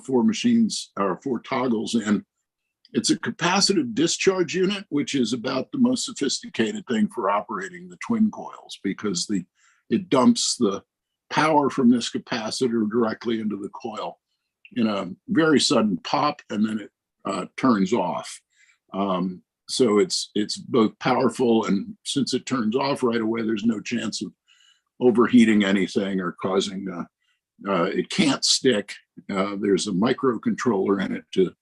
4 machines or 4 toggles in. It's a capacitive discharge unit, which is about the most sophisticated thing for operating the twin coils, because it dumps the power from this capacitor directly into the coil in a very sudden pop, and then it turns off. So it's both powerful, and since it turns off right away, there's no chance of overheating anything or causing, it can't stick. There's a microcontroller in it to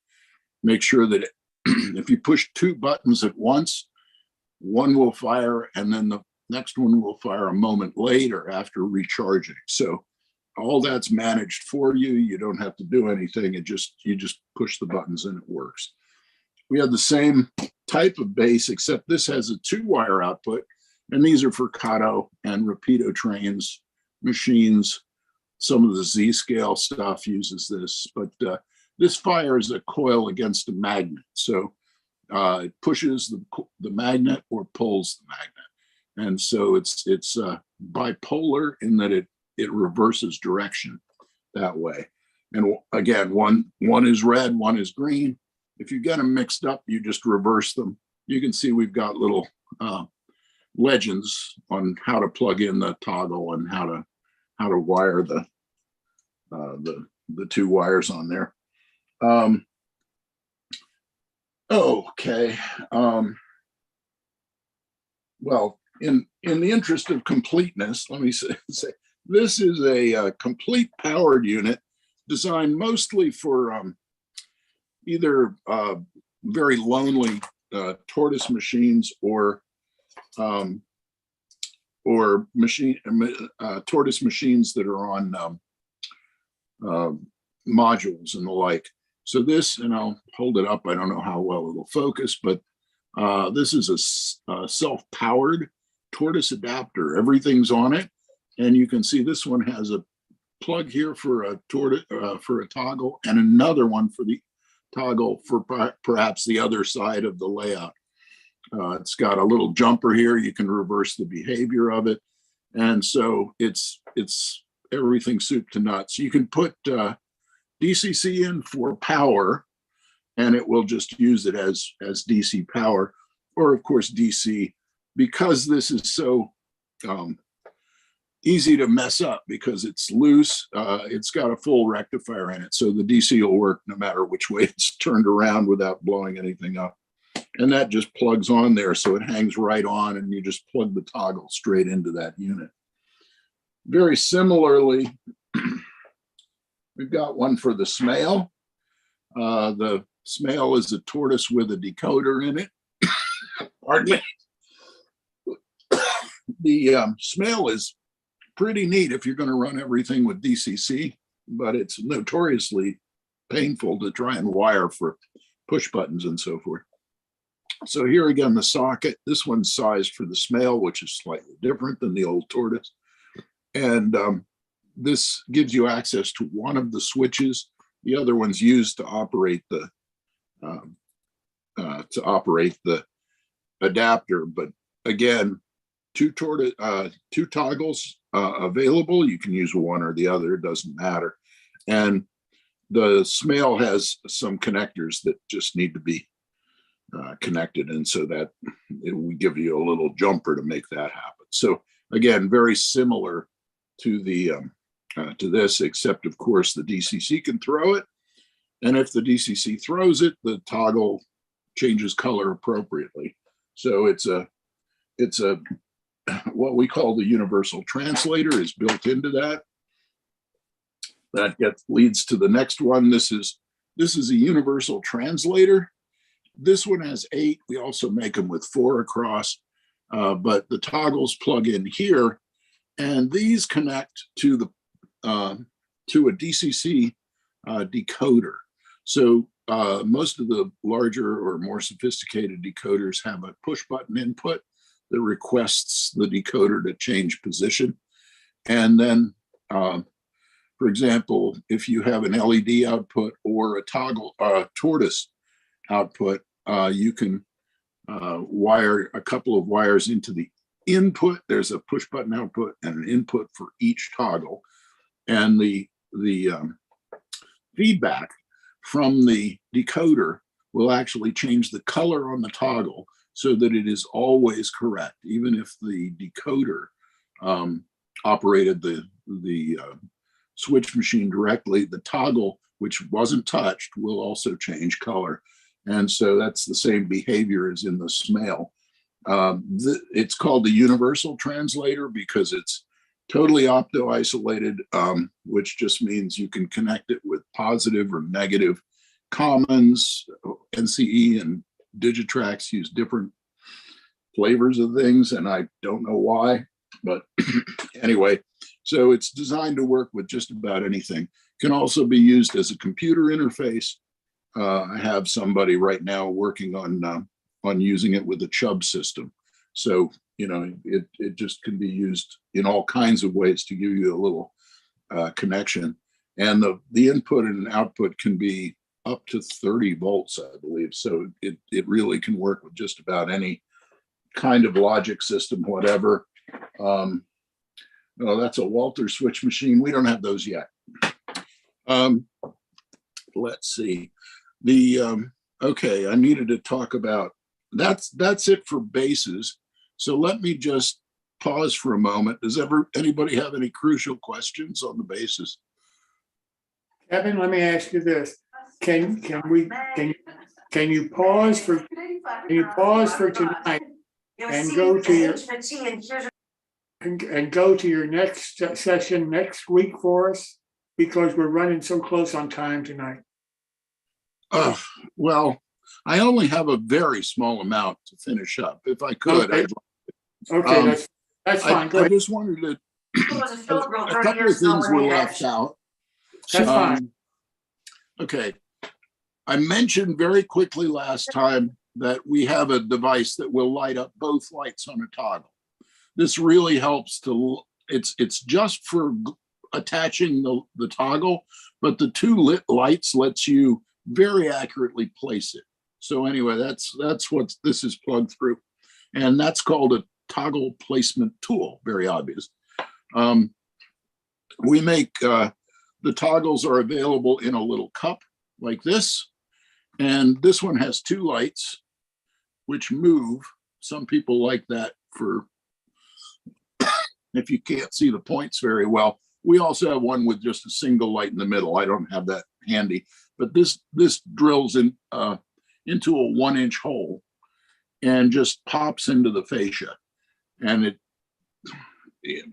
make sure that if you push 2 buttons at once, one will fire and then the next one will fire a moment later after recharging. So all that's managed for you. You don't have to do anything. You just push the buttons and it works. We have the same type of base, except this has a 2-wire output, and these are for Kato and Rapido trains, machines. Some of the Z-scale stuff uses this, but this fires a coil against a magnet. So it pushes the magnet or pulls the magnet. And so it's bipolar in that it reverses direction that way. And again, one is red, one is green. If you get them mixed up, you just reverse them. You can see we've got little legends on how to plug in the toggle and how to wire the 2 wires on there. Okay. Well, in the interest of completeness, let me say this is a complete powered unit designed mostly for either very lonely tortoise machines or tortoise machines that are on modules and the like. So this, and I'll hold it up, I don't know how well it'll focus, but this is a self-powered tortoise adapter. Everything's on it, and you can see this one has a plug here for a toggle, and another one for the toggle for perhaps the other side of the layout. It's got a little jumper here. You can reverse the behavior of it, and so it's everything soup to nuts. You can put DCC in for power, and it will just use it as DC power, or of course DC, because this is so easy to mess up because it's loose. It's got a full rectifier in it, so the DC will work no matter which way it's turned around without blowing anything up. And that just plugs on there, so it hangs right on, and you just plug the toggle straight into that unit. Very similarly, we've got one for the Smail. The Smail is a tortoise with a decoder in it. Pardon me. The Smail is pretty neat if you're going to run everything with DCC, but it's notoriously painful to try and wire for push buttons and so forth. So here again, the socket, this one's sized for the Smail, which is slightly different than the old tortoise. And this gives you access to one of the switches. The other one's used to operate the adapter. But again, two toggles available. You can use one or the other, it doesn't matter. And the Smail has some connectors that just need to be connected, and so that it will give you a little jumper to make that happen. So again, very similar to the to this, except of course the DCC can throw it, and if the DCC throws it, the toggle changes color appropriately. So it's a what we call the universal translator is built into that. That leads to the next one. This is a universal translator. This one has 8. We also make them with 4 across, but the toggles plug in here, and these connect to the to a DCC decoder. So most of the larger or more sophisticated decoders have a push button input that requests the decoder to change position, and then for example, if you have an LED output or a toggle tortoise output, you can wire a couple of wires into the input. There's a push button output and an input for each toggle, and the feedback from the decoder will actually change the color on the toggle so that it is always correct, even if the decoder operated the switch machine directly. The toggle, which wasn't touched, will also change color. And so that's the same behavior as in the Smail. It's called the universal translator because it's totally opto-isolated, which just means you can connect it with positive or negative commons. NCE and Digitrax use different flavors of things, and I don't know why, but anyway, so it's designed to work with just about anything. Can also be used as a computer interface. I have somebody right now working on using it with a Chubb system. So, you know, it just can be used in all kinds of ways to give you a little connection. And the input and output can be up to 30 volts, I believe. So it really can work with just about any kind of logic system, whatever. No, that's a Walter switch machine. We don't have those yet. Let's see. Okay, I needed to talk about, that's it for bases. So let me just pause for a moment. Does anybody have any crucial questions on the bases? Kevin, let me ask you this. Can you pause for tonight and go to your next session next week for us, because we're running so close on time tonight? Well, I only have a very small amount to finish up. If I could, okay, that's fine. I just wanted to. A couple of things were left out. That's fine. Okay. I mentioned very quickly last time that we have a device that will light up both lights on a toggle. This really helps to, it's just for attaching the toggle, but the two lit lights lets you very accurately place it. So anyway, that's what this is plugged through. And that's called a toggle placement tool, very obvious. We make the The toggles are available in a little cup like this. And this one has 2 lights, which move. Some people like that for if you can't see the points very well. We also have one with just a single light in the middle. I don't have that handy, but this drills in into a 1-inch hole and just pops into the fascia. And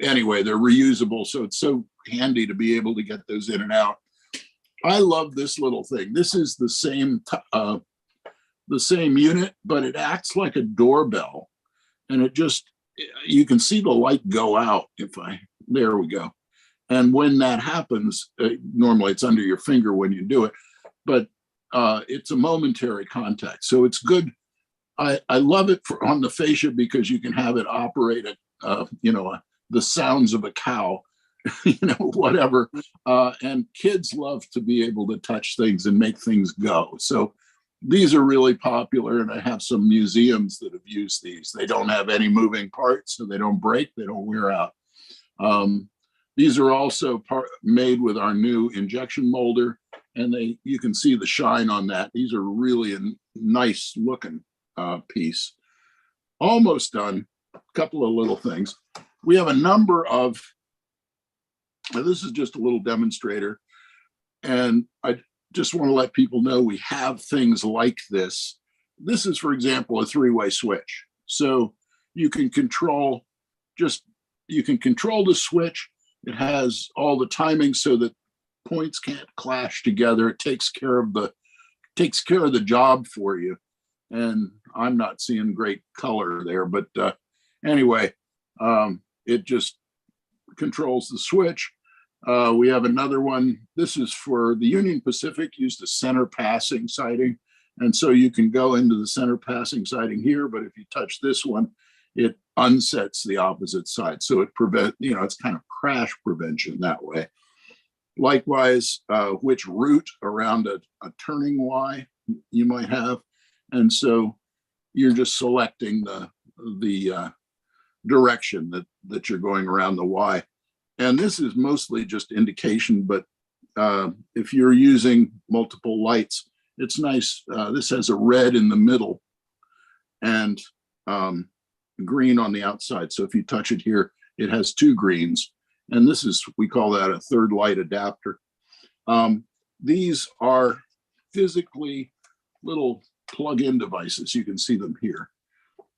anyway, they're reusable, so it's so handy to be able to get those in and out. I love this little thing. This is the same unit, but it acts like a doorbell, and it just, you can see the light go out. There we go. And when that happens, normally it's under your finger when you do it, but it's a momentary contact. So it's good. I love it on the fascia because you can have it operate at, the sounds of a cow, whatever. And kids love to be able to touch things and make things go. So these are really popular, and I have some museums that have used these. They don't have any moving parts, so they don't break, they don't wear out. These are also made with our new injection molder, and you can see the shine on that. These are really a nice looking piece. Almost done. A couple of little things. We have a number of, this is just a little demonstrator, and I just want to let people know we have things like this. This is, for example, a 3-way switch. So you can control the switch. It has all the timing so that points can't clash together. It takes care of the job for you. And I'm not seeing great color there, but anyway, it just controls the switch. We have another one. This is for the Union Pacific, used a center passing sighting. And so you can go into the center passing sighting here, but if you touch this one, it unsets the opposite side. So it it's kind of crash prevention that way. Likewise, which route around a turning Y you might have. And so you're just selecting the direction that you're going around the Y. And this is mostly just indication, but if you're using multiple lights, it's nice. This has a red in the middle and green on the outside. So if you touch it here, it has 2 greens. And this is, we call that a third light adapter. These are physically little plug-in devices. You can see them here.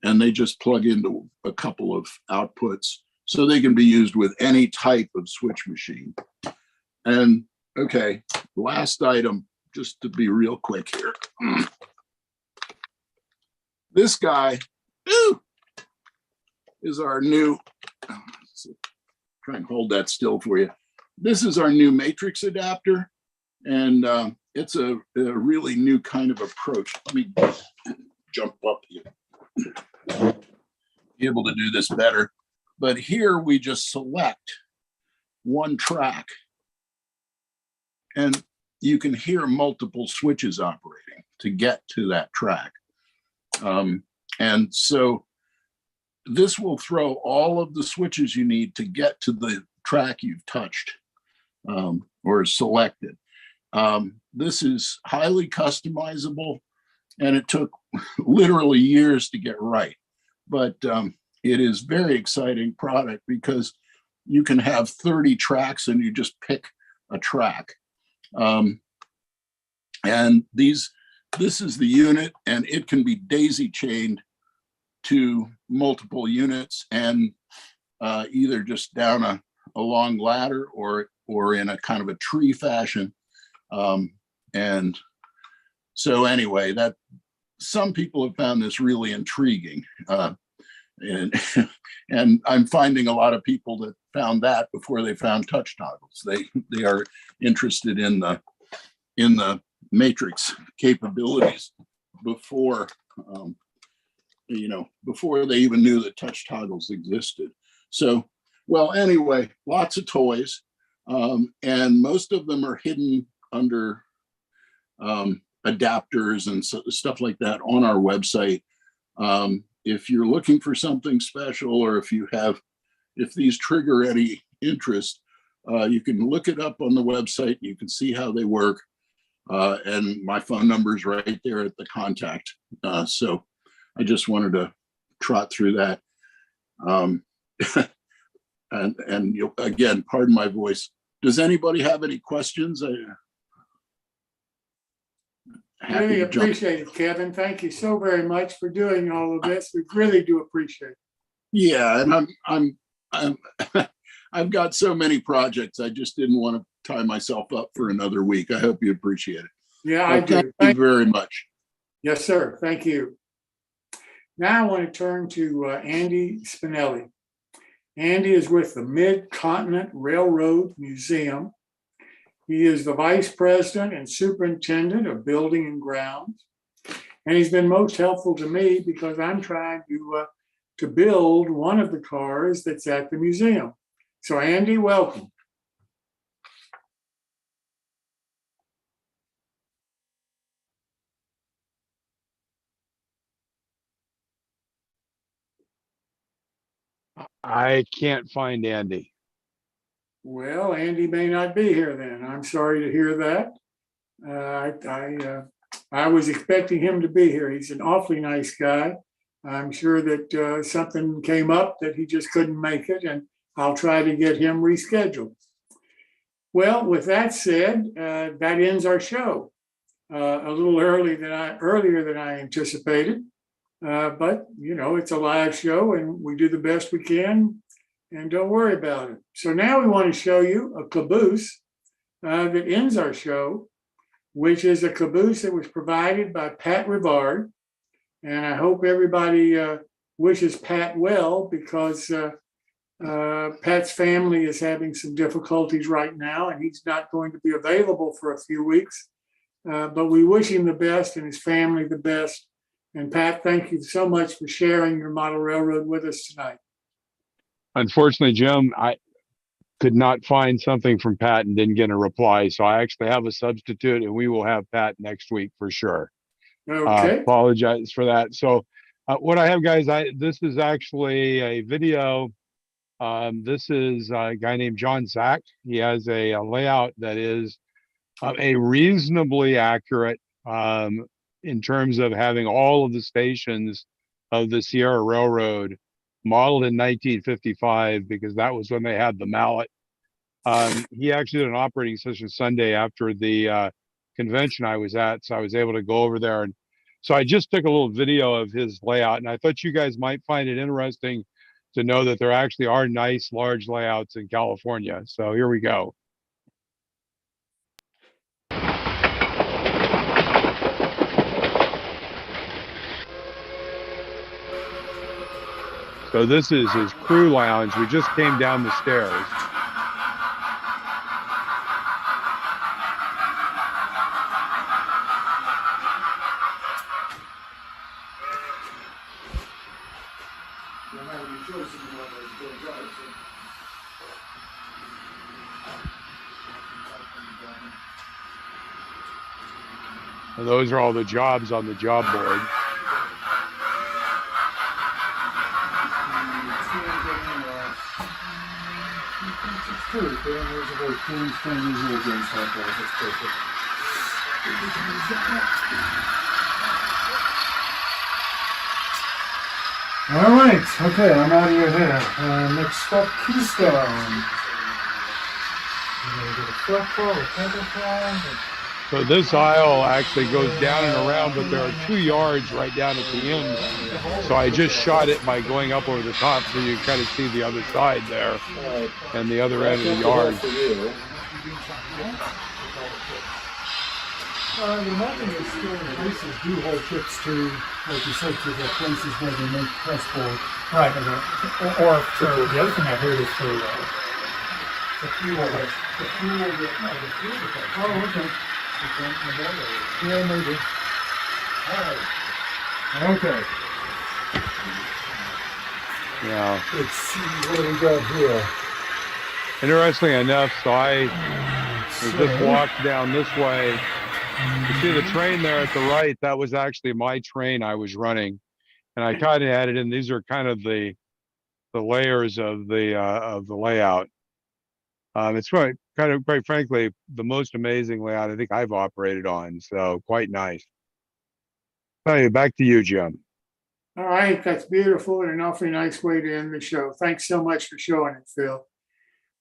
And they just plug into a couple of outputs. So they can be used with any type of switch machine. And okay, last item, just to be real quick here. This guy is our new, try and hold that still for you. This is our new matrix adapter. And it's a really new kind of approach. Let me jump up here. Be able to do this better. But here we just select one track and you can hear multiple switches operating to get to that track. And so this will throw all of the switches you need to get to the track you've touched or selected. This is highly customizable, and it took literally years to get right. But it is very exciting product because you can have 30 tracks and you just pick a track. And this is the unit, and it can be daisy chained to multiple units and either just down a long ladder or in a kind of a tree fashion. And so anyway, that some people have found this really intriguing. And I'm finding a lot of people that found that before they found touch toggles. They are interested in the matrix capabilities before before they even knew that touch toggles existed. So, well, anyway, lots of toys, and most of them are hidden under adapters and stuff like that on our website. If you're looking for something special, or if these trigger any interest, You can look it up on the website. You can see how they work. And my phone number is right there at the contact. So I just wanted to trot through that. And again, pardon my voice. Does anybody have any questions? Really appreciate it, Kevin. Thank you so very much for doing all of this. We really do appreciate it. Yeah, and I'm I've got so many projects. I just didn't want to tie myself up for another week. I hope you appreciate it. Yeah, I do. Thank you very much. Yes, sir. Thank you. Now I want to turn to Andy Spinelli. Andy is with the Mid-Continent Railroad Museum. He is the Vice President and Superintendent of Building and Grounds. And he's been most helpful to me because I'm trying to build one of the cars that's at the museum. So Andy, welcome. I can't find Andy. Well, Andy may not be here then. I'm sorry to hear that. I was expecting him to be here. He's an awfully nice guy. I'm sure that something came up that he just couldn't make it, and I'll try to get him rescheduled. Well, with that said, that ends our show. A little earlier than I anticipated, but it's a live show, and we do the best we can. And don't worry about it. So now we want to show you a caboose that ends our show, which is a caboose that was provided by Pat Rivard. And I hope everybody wishes Pat well, because Pat's family is having some difficulties right now, and he's not going to be available for a few weeks. But we wish him the best and his family the best. And Pat, thank you so much for sharing your model railroad with us tonight. Unfortunately, Jim, I could not find something from Pat and didn't get a reply. So I actually have a substitute, and we will have Pat next week for sure. Okay. Apologize for that. So what I have, guys, this is actually a video. This is a guy named John Zach. He has a layout that is a reasonably accurate in terms of having all of the stations of the Sierra Railroad modeled in 1955, because that was when they had the mallet. He actually did an operating session Sunday after the convention I was at, so I was able to go over there. And so I just took a little video of his layout, and I thought you guys might find it interesting to know that there actually are nice large layouts in California. So here we go. So this is his crew lounge. We just came down the stairs. And those are all the jobs on the job board. All right. Okay, I'm out of your hair. Next up, Keystone. So this aisle actually goes down and around, but there are 2 yards right down at the end. So I just shot it by going up over the top, so you kind of see the other side there and the other end of the yard. The marketing is still places do hold trips to, like you said, to the places where they make press board. Right. Or for the other thing I heard is for the fuel. The fuel. Oh, okay. Yeah, maybe. All right. Okay. Yeah. Let's see what do we got here. Interestingly enough, so I just walked down this way. You see the train there at the right, that was actually my train I was running. And I kind of added in, these are kind of the layers of the layout. It's right, kind of, quite frankly, the most amazing layout I think I've operated on. So quite nice. Hey, back to you, Jim. All right, that's beautiful and an awfully nice way to end the show. Thanks so much for showing it, Phil.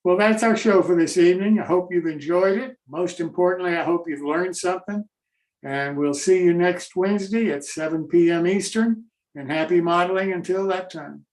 Well, that's our show for this evening. I hope you've enjoyed it. Most importantly, I hope you've learned something. And we'll see you next Wednesday at 7 p.m. Eastern. And happy modeling until that time.